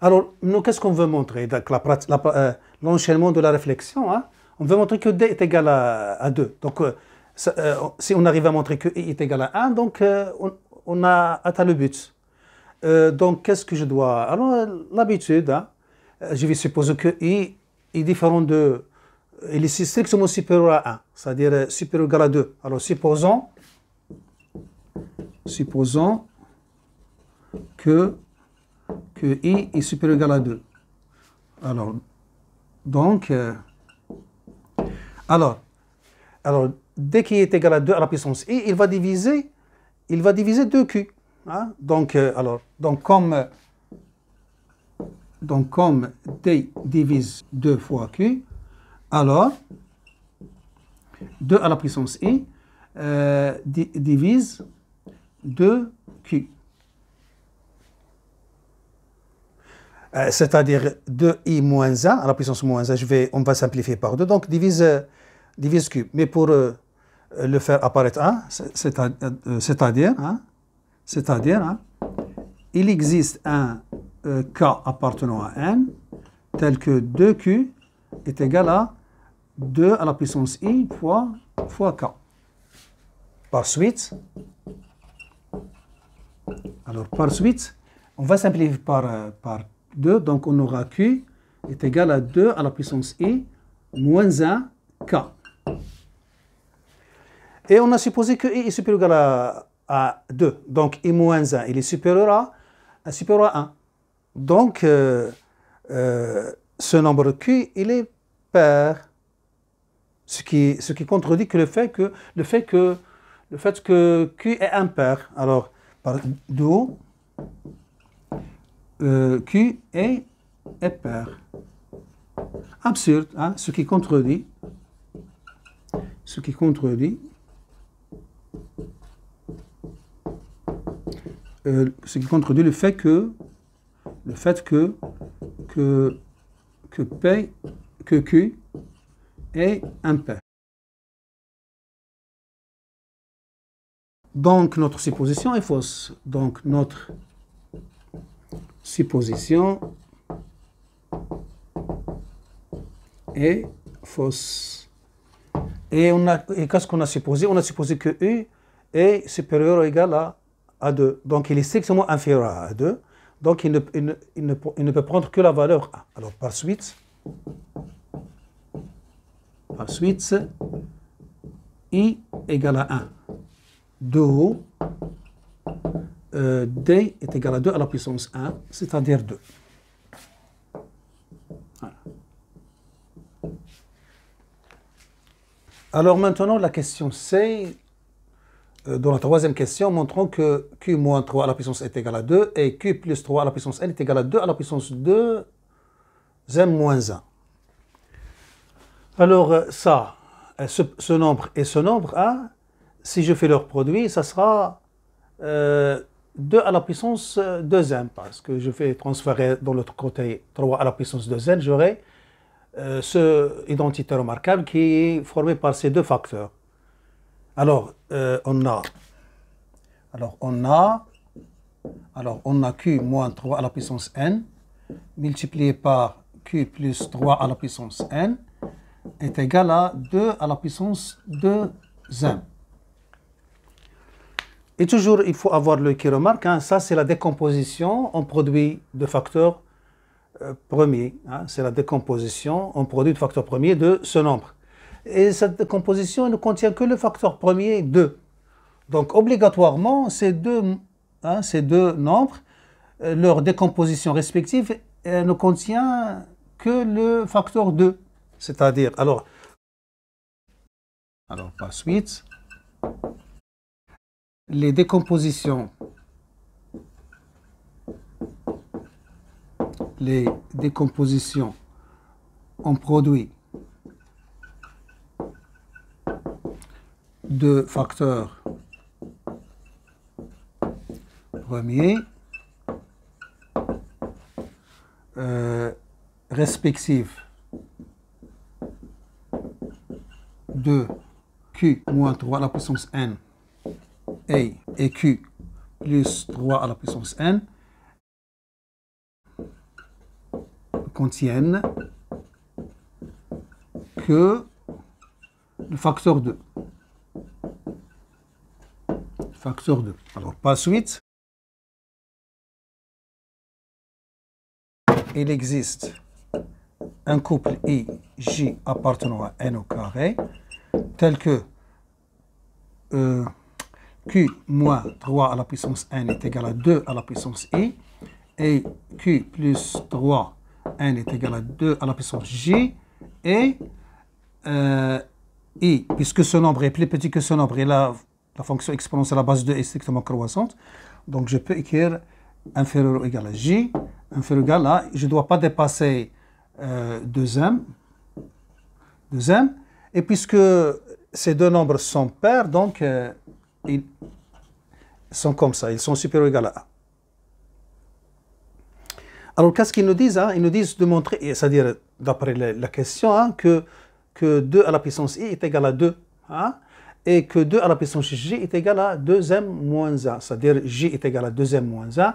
S1: Alors, nous, qu'est-ce qu'on veut montrer? L'enchaînement de la réflexion, on veut montrer que D est égal à 2. Donc, si on arrive à montrer que I est égal à 1, donc on a atteint le but. Donc, qu'est-ce que je dois... Alors, l'habitude, je vais supposer que I est différent de... Il est strictement supérieur à 1, c'est-à-dire supérieur ou égal à 2. Alors, supposons que I est supérieur ou égal à 2. Alors, donc, dès qu'il est égal à 2 à la puissance I, il va diviser 2Q. Donc, comme D divise 2 fois Q, alors 2 à la puissance I divise 2Q. C'est-à-dire 2i moins 1 à la puissance moins 1, on va simplifier par 2, donc divise Q. Mais pour le faire apparaître 1, c'est-à-dire, il existe un K appartenant à n, tel que 2Q est égal à 2 à la puissance I fois K. Par suite, on va simplifier par 2, donc on aura Q est égal à 2 à la puissance I moins 1 K. Et on a supposé que I est supérieur ou égal à 2. Donc I moins 1, il est supérieur à 1. Donc ce nombre Q, il est pair. Ce qui contredit que le fait que Q est impair. Alors, d'où Q est pair. Absurde, ce qui contredit le fait que Q est impair. Donc, notre supposition est fausse. Donc, notre supposition est fausse. Et qu'est-ce qu'on a supposé? On a supposé que U est supérieur ou égal à 2. Donc, il est strictement inférieur à 2. Donc, il ne peut prendre que la valeur 1. Alors, par suite, I égale à 1. De haut, D est égal à 2 à la puissance 1, c'est-à-dire 2. Voilà. Alors maintenant, la question C, dans la troisième question, montrons que Q moins 3 à la puissance est égal à 2 et Q plus 3 à la puissance N est égal à 2 à la puissance 2 M moins 1. Alors ça, ce nombre et ce nombre A, si je fais leur produit, ça sera 2 à la puissance 2n, parce que je fais transférer dans l'autre côté 3 à la puissance 2n, j'aurai ce identité remarquable qui est formé par ces deux facteurs. Alors, on a Q moins 3 à la puissance n, multiplié par Q plus 3 à la puissance n, est égal à 2 à la puissance 2m. Et toujours, il faut avoir l'œil qui remarque, hein, ça c'est la décomposition en produit de facteurs premiers. Hein, c'est la décomposition en produit de facteurs premiers de ce nombre. Et cette décomposition ne contient que le facteur premier 2. Donc obligatoirement, ces deux nombres, leur décomposition respective ne contient que le facteur 2. C'est-à-dire, alors par suite, les décompositions en produit de facteurs premiers respectifs de Q moins 3 à la puissance n et Q plus 3 à la puissance n contiennent que le facteur 2. Alors, par suite, il existe un couple IJ appartenant à n au carré, tel que Q moins 3 à la puissance n est égal à 2 à la puissance I, et Q plus 3 n est égal à 2 à la puissance J, et I, puisque ce nombre est plus petit que ce nombre, et la fonction exponentielle à la base 2 est strictement croissante, donc je peux écrire inférieur ou égal à J, inférieur ou égal à, je ne dois pas dépasser 2m, et puisque ces deux nombres sont pairs, donc ils sont comme ça, ils sont supérieurs ou égaux à 1. Alors, qu'est-ce qu'ils nous disent? Ils nous disent de montrer, c'est-à-dire, d'après la question, que 2 à la puissance i est égal à 2, et que 2 à la puissance j est égal à 2m moins 1, c'est-à-dire j est égal à 2m moins 1,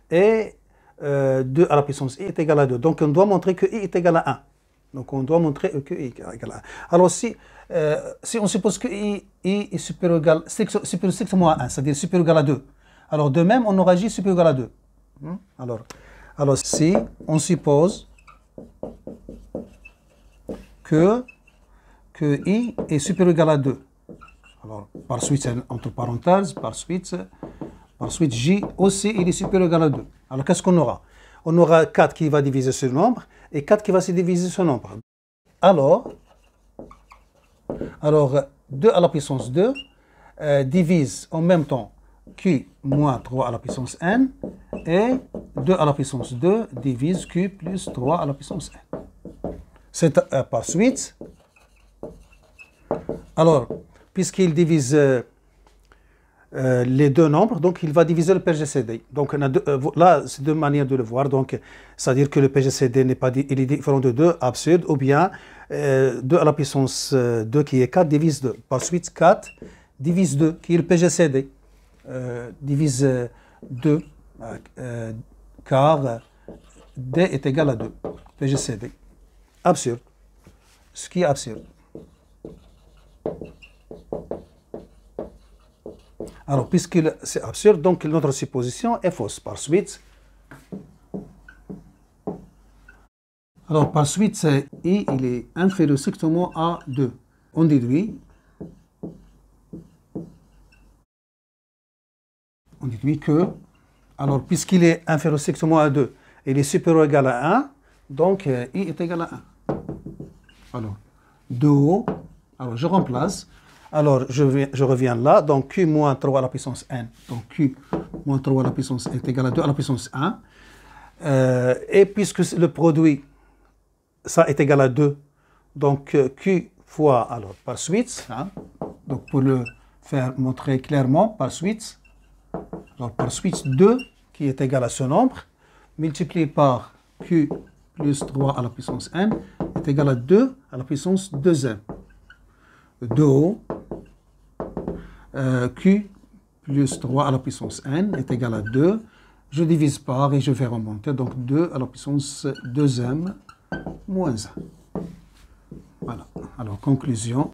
S1: et 2 à la puissance i est égal à 2. Donc, on doit montrer que i est égal à 1. Donc, on doit montrer que i est égal à 1. Alors, si on suppose que i est supérieur ou égal strictement à 1, c'est-à-dire supérieur ou égal à 2, alors de même, on aura j supérieur ou égal à 2. Alors, si on suppose que i est supérieur ou égal à 2, alors par suite, entre parenthèses, par suite j aussi, il est supérieur ou égal à 2. Alors, qu'est-ce qu'on aura? On aura 4 qui va diviser ce nombre et 4 qui va se diviser ce nombre. Alors 2 à la puissance 2 divise en même temps Q moins 3 à la puissance n, et 2 à la puissance 2 divise Q plus 3 à la puissance n. C'est par suite. Alors, puisqu'il divise les deux nombres, donc il va diviser le PGCD. Donc là, c'est deux manières de le voir. Donc, c'est-à-dire que le PGCD n'est pas il est différent de 2, absurde, ou bien 2 à la puissance 2 qui est 4 divise 2. Par suite, 4 divise 2 qui est le PGCD. divise 2, car D est égal à 2. VGCD. Absurde. Ce qui est absurde. Alors, puisque c'est absurde, donc notre supposition est fausse. Par suite, I, il est inférieur strictement à 2. On déduit que, alors, puisqu'il est inférieur strictement à 2, il est supérieur ou égal à 1, donc I est égal à 1. Alors, 2O, alors je remplace. Alors, je reviens là, donc Q moins 3 à la puissance n. Donc, Q moins 3 à la puissance n est égal à 2 à la puissance 1. Et puisque le produit, ça est égal à 2, donc Q fois, alors, par suite, hein, donc pour le faire montrer clairement, par suite, alors par suite 2, qui est égal à ce nombre, multiplié par Q plus 3 à la puissance n, est égal à 2 à la puissance 2n. 2O, Q plus 3 à la puissance n est égal à 2. Je divise par et je vais remonter. Donc 2 à la puissance 2m moins 1. Voilà. Alors, conclusion.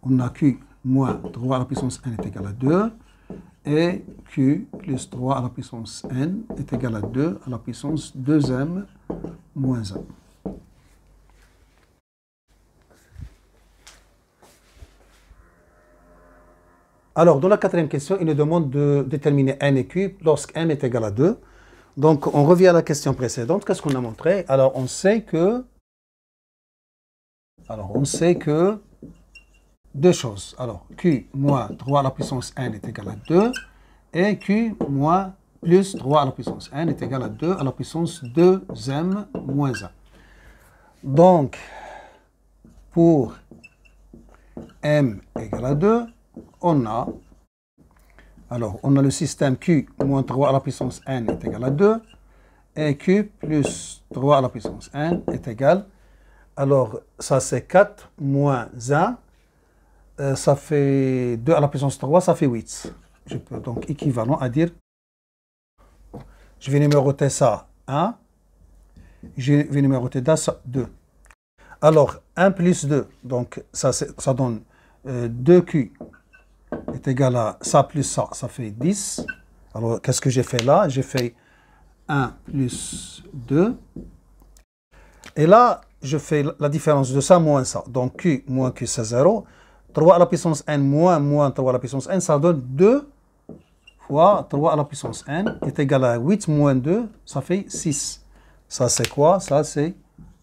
S1: On a Q moins 3 à la puissance n est égal à 2. Et Q plus 3 à la puissance n est égal à 2 à la puissance 2m moins 1. Alors, dans la quatrième question, il nous demande de déterminer n et q lorsque m est égal à 2. Donc, on revient à la question précédente. Qu'est-ce qu'on a montré? Alors, on sait que deux choses. Alors, q moins 3 à la puissance n est égal à 2. Et q moins plus 3 à la puissance n est égal à 2 à la puissance 2m moins 1. Donc, pour m égale à 2, on a le système Q moins 3 à la puissance n est égal à 2 et Q plus 3 à la puissance n est égal. Alors, ça c'est 4 moins 1, ça fait 2 à la puissance 3, ça fait 8. Je peux donc équivalent à dire, je vais numéroter ça 1, je vais numéroter ça 2. Alors, 1 plus 2, donc ça donne 2Q est égal à ça plus ça, ça fait 10. Alors, qu'est-ce que j'ai fait là? J'ai fait 1 plus 2. Et là, je fais la différence de ça moins ça. Donc, Q moins Q, c'est 0. 3 à la puissance n moins 3 à la puissance n, ça donne 2 fois 3 à la puissance n est égal à 8 moins 2, ça fait 6. Ça, c'est quoi? Ça, c'est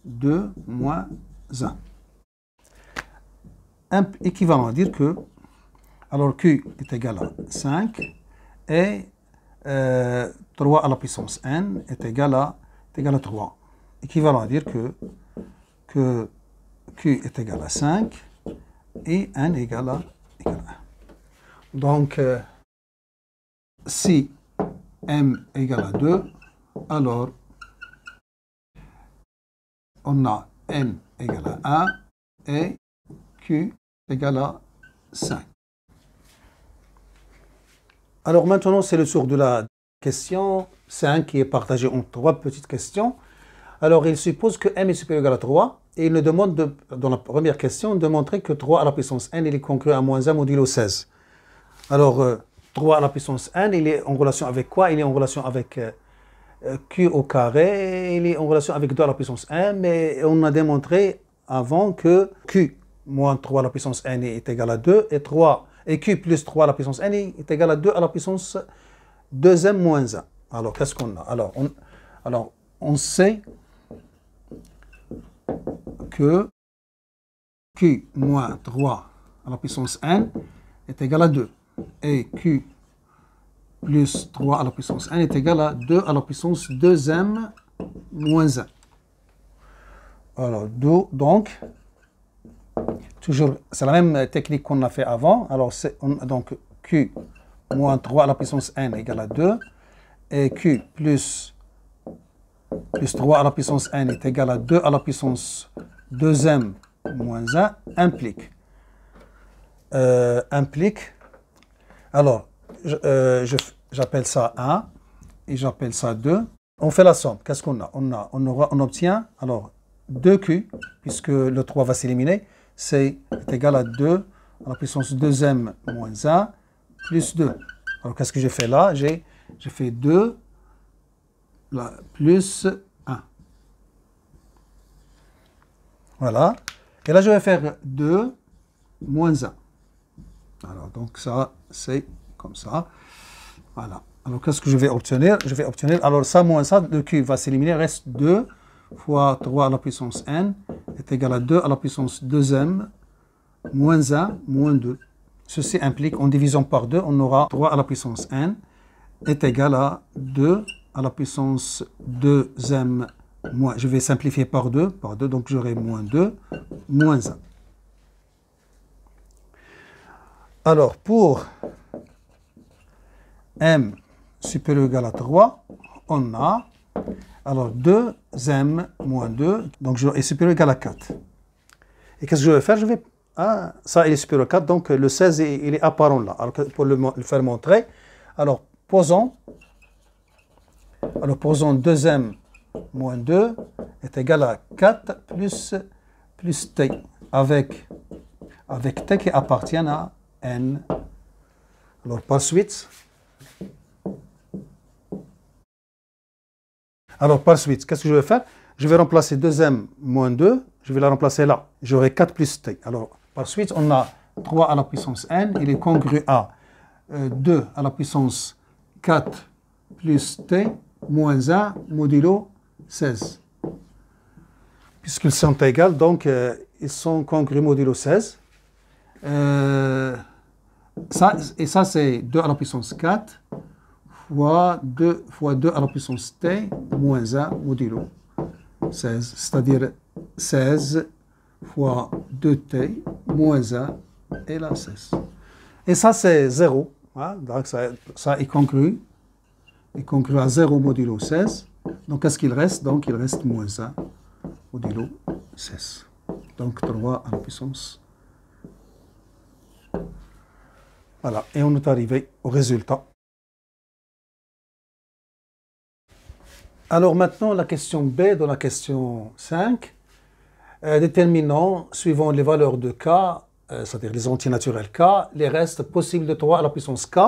S1: 2 moins 1. Équivalent à dire que alors Q est égal à 5 et 3 à la puissance n est égal à 3. Équivalent à dire que Q est égal à 5 et n égale à 1. Donc, si m égale à 2, alors on a n égale à 1 et Q égale à 5. Alors maintenant, c'est le tour de la question 5 qui est partagée en 3 petites questions. Alors, il suppose que m est supérieur ou égal à 3 et il nous demande, dans la première question, de montrer que 3 à la puissance n il est conclu à moins 1 modulo 16. Alors, 3 à la puissance n, il est en relation avec quoi? Il est en relation avec q au carré, il est en relation avec 2 à la puissance n, mais on a démontré avant que q moins 3 à la puissance n est égal à 2 et q plus 3 à la puissance n est égal à 2 à la puissance 2m moins 1. Alors, qu'est-ce qu'on a? Alors, on sait que q moins 3 à la puissance n est égal à 2 et q plus 3 à la puissance n est égal à 2 à la puissance 2m moins 1. Alors, donc, toujours, c'est la même technique qu'on a fait avant. Alors, donc, q moins 3 à la puissance n égale à 2 et q plus 3 à la puissance n est égal à 2 à la puissance 2m moins 1 implique. Alors, j'appelle ça 1 et j'appelle ça 2. On fait la somme. Qu'est-ce qu'on a? On obtient alors 2Q, puisque le 3 va s'éliminer, est égal à 2 à la puissance 2m moins 1 plus 2. Alors qu'est-ce que j'ai fait là? J'ai fait 2 là, plus 1. Voilà. Et là, je vais faire 2 moins 1. Alors, donc ça, c'est comme ça. Voilà. Alors, qu'est-ce que je vais obtenir? Je vais obtenir, alors ça moins ça, le Q va s'éliminer, reste 2 fois 3 à la puissance n est égal à 2 à la puissance 2m moins 1 moins 2. Ceci implique, en divisant par 2, on aura 3 à la puissance n est égal à 2 à la puissance 2m moins. Je vais simplifier par 2, donc j'aurai moins 2 moins 1. Alors, pour m supérieur ou égal à 3, on a alors 2m moins 2, donc est supérieur ou égal à 4. Et qu'est-ce que je vais faire? Ça il est supérieur à 4, donc le 16 il est apparent là. Alors pour le faire montrer, alors posons 2m moins 2 est égal à 4 plus t, avec t qui appartient à n. Alors par suite, qu'est-ce que je vais faire? Je vais remplacer 2m moins 2, je vais la remplacer là. J'aurai 4 plus t. Alors, par suite, on a 3 à la puissance n, il est congru à 2 à la puissance 4 plus t moins 1 modulo 16. Puisqu'ils sont égaux, donc ils sont congrus modulo 16. Ça, c'est 2 à la puissance 4 fois 2 à la puissance t moins 1 modulo 16, c'est-à-dire 16 fois 2t moins 1 et là 16. Et ça, c'est 0. Hein? Donc, ça est congru à 0 modulo 16. Donc, qu'est-ce qu'il reste? Donc, il reste moins 1 modulo 16. Donc, 3 à la puissance. Voilà. Et on est arrivé au résultat. Alors maintenant, la question B de la question 5. Déterminons, suivant les valeurs de K, c'est-à-dire les entiers naturels K, les restes possibles de 3 à la puissance K,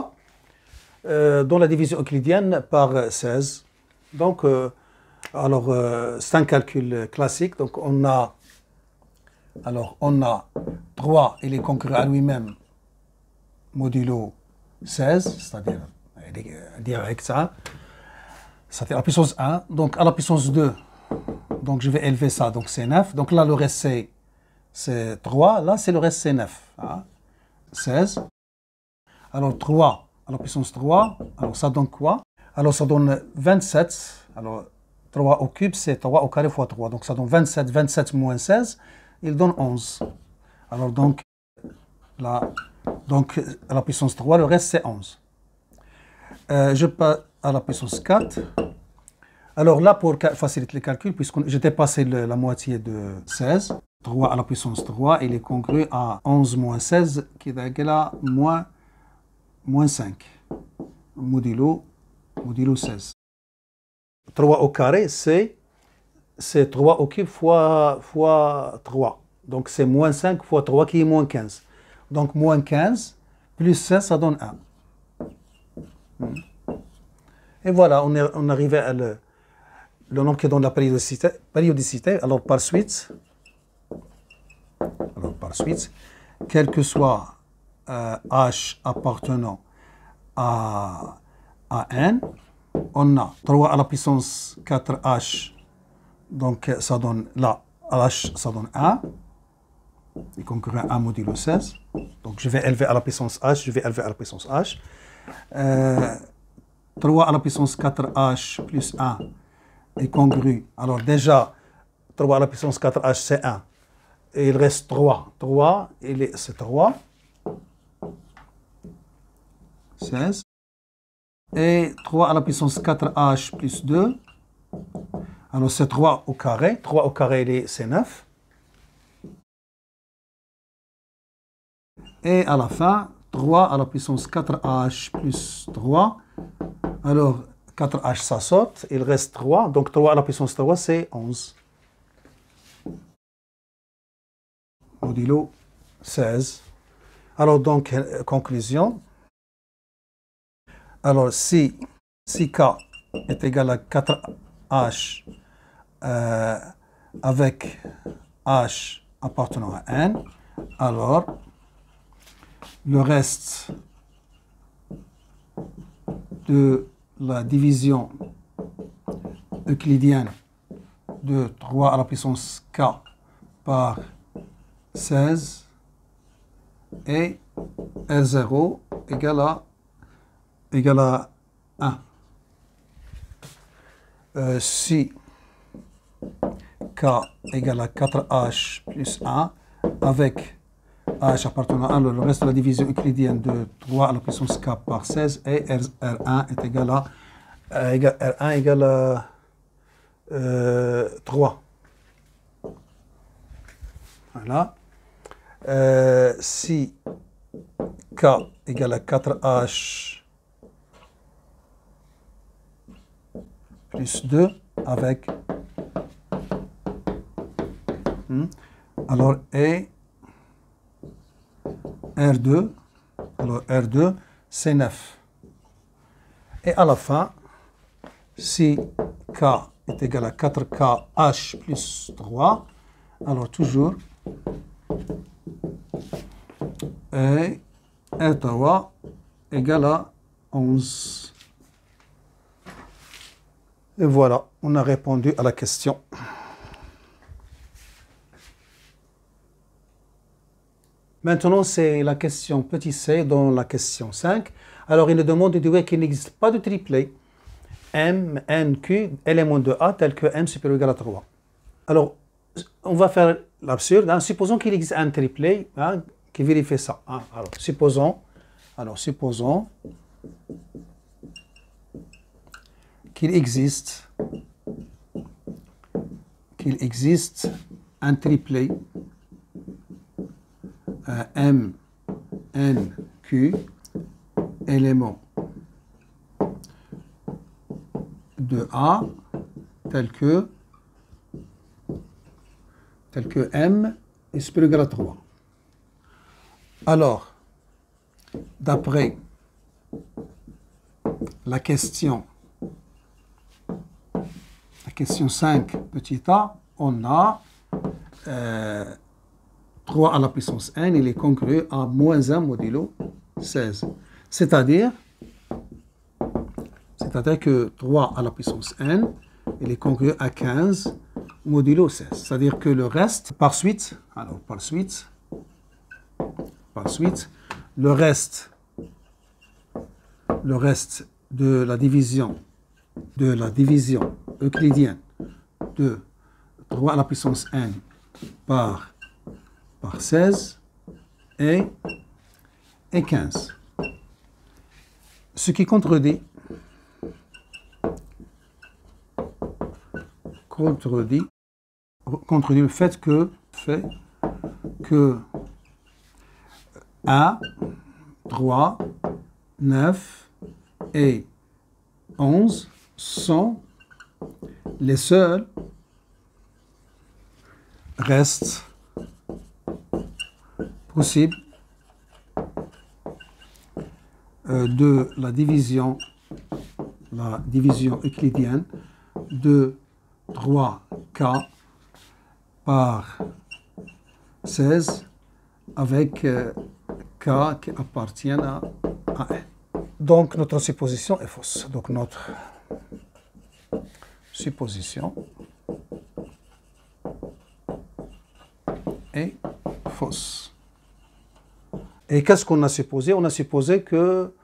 S1: dont la division euclidienne par 16. Donc, c'est un calcul classique. Donc, on a 3, il est congru à lui-même modulo 16, c'est-à-dire direct ça. C'est-à-dire à la puissance 1. Donc, à la puissance 2, donc je vais élever ça, donc c'est 9. Donc là, le reste, c'est 3. Là, c'est le reste, c'est 9. Hein? 16. Alors, 3 à la puissance 3. Alors, ça donne quoi? Alors, ça donne 27. Alors, 3 au cube, c'est 3 au carré fois 3. Donc, ça donne 27. 27 moins 16, il donne 11. Alors, donc, là, à la puissance 3, le reste, c'est 11. Je passe à la puissance 4. Alors là, pour faciliter le calcul, puisque j'ai dépassé la moitié de 16, 3 à la puissance 3, il est congru à 11 moins 16, qui est égal à moins 5, modulo 16. 3 au carré, c'est 3 au cube fois 3. Donc c'est moins 5 fois 3 qui est moins 15. Donc moins 15 plus 16, ça donne 1. Et voilà, on arrivait à le nombre qui donne la périodicité. Alors par suite, quel que soit h appartenant à n, on a 3 à la puissance 4h, donc ça donne là, h ça donne 1, y compris 1 modulo 16. Donc je vais élever à la puissance h, je vais élever à la puissance h. 3 à la puissance 4h plus 1 est congru. Alors déjà, 3 à la puissance 4h, c'est 1. Et il reste 3. 3, c'est 3. 16. Et 3 à la puissance 4h plus 2. Alors c'est 3 au carré. 3 au carré, c'est 9. Et à la fin, 3 à la puissance 4h plus 3. Alors, 4h, ça saute. Il reste 3. Donc, 3 à la puissance 3, c'est 11. Modulo 16. Alors, donc, conclusion. Alors, si k est égal à 4h avec h appartenant à n, alors le reste de la division euclidienne de 3 à la puissance k par 16 et R0 égale à 1. Si k égale à 4h plus 1 avec h appartenant à 1, le reste de la division euclidienne de 3 à la puissance k par 16 et R1 est égal à R1 égale à 3. Voilà. Si k égale à 4h plus 2 avec alors et R2, alors R2 c'est 9. Et à la fin, si k est égal à 4kh plus 3, alors toujours et R3 égale à 11. Et voilà, on a répondu à la question. Maintenant, c'est la question petit c dans la question 5. Alors, il nous demande de dire qu'il n'existe pas de triplet M, N, Q, élément de A, tel que M supérieur ou égal à 3. Alors, on va faire l'absurde. Hein. Supposons qu'il existe un triplet qui vérifie ça. Hein. Alors, supposons qu'il existe un triplet M, N, Q, élément de A, tel que M est supérieur ou égal à 3. Alors, d'après la question 5, petit a, on a 3 à la puissance n, il est congru à moins 1 modulo 16. C'est-à-dire que 3 à la puissance n, il est congru à 15 modulo 16. C'est-à-dire que le reste, par suite, le reste de la division euclidienne de 3 à la puissance n par 16 et 15. Ce qui contredit le fait que 1, 3, 9 et 11 sont les seuls restes possibles de la division euclidienne de 3k par 16 avec k qui appartient à n. Donc notre supposition est fausse. Donc notre supposition est fausse. Et qu'est-ce qu'on a supposé? On a supposé que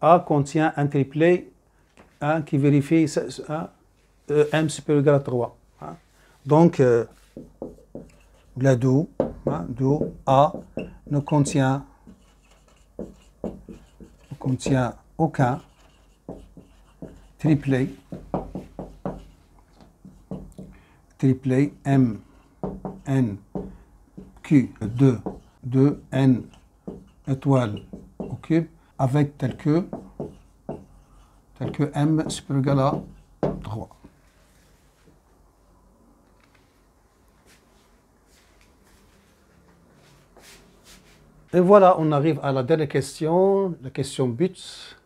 S1: A contient un triplet qui vérifie M supérieur ou égal à 3. Donc, d'où A ne contient aucun triplet M, N, Q de N étoile au cube avec tel que m supérieur ou égal à 3. Et voilà, on arrive à la dernière question, la question but.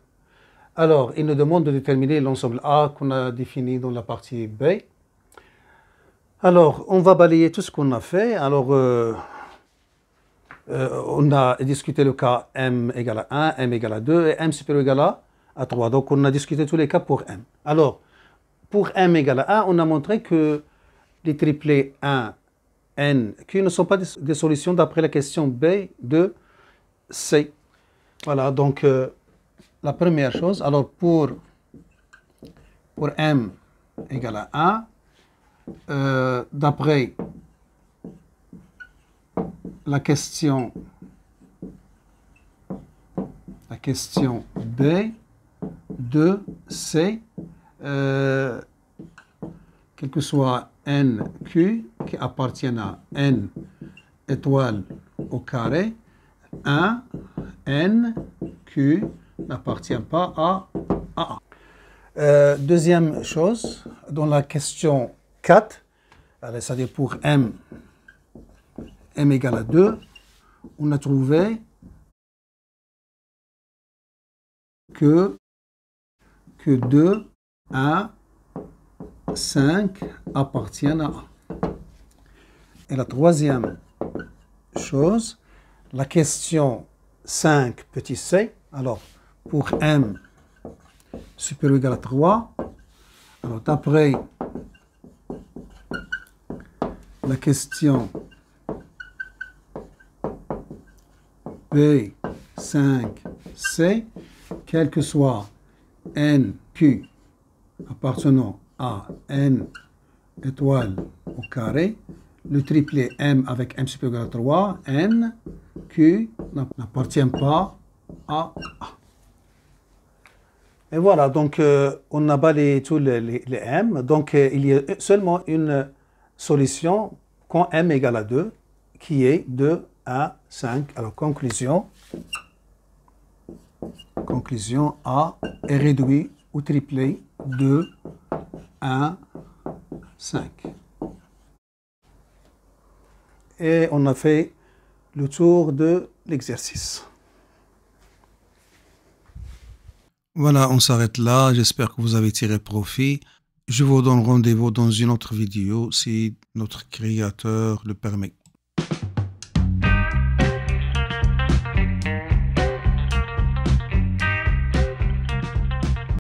S1: Alors, il nous demande de déterminer l'ensemble A qu'on a défini dans la partie B. Alors, on va balayer tout ce qu'on a fait. Alors, on a discuté le cas m égale à 1, m égale à 2 et m supérieur ou égal à 3. Donc, on a discuté tous les cas pour m. Alors, pour m égale à 1, on a montré que les triplets 1, n, q ne sont pas des solutions d'après la question B de C. Voilà, donc la première chose, alors pour m égale à 1, d'après la question B de C, quel que soit n, q, qui appartiennent à n étoiles au carré, 1, n, q n'appartient pas à A. Deuxième chose, dans la question 4, c'est-à-dire pour m égale à 2, on a trouvé que 2, 1, 5 appartiennent à A. Et la troisième chose, la question 5 petit c, alors pour m supérieur ou égal à 3, alors d'après la question B5C, quel que soit NQ appartenant à n étoiles au carré, le triplet m avec m supérieur à 3, n, q n'appartient pas à A. Et voilà, donc on a balayé tous les m. Donc il y a seulement une solution quand m égale à 2, qui est 2, 1, 5. Alors conclusion, A est réduit au triplet 2, 1, 5. Et on a fait le tour de l'exercice. Voilà, on s'arrête là. J'espère que vous avez tiré profit. Je vous donne rendez-vous dans une autre vidéo si notre créateur le permet.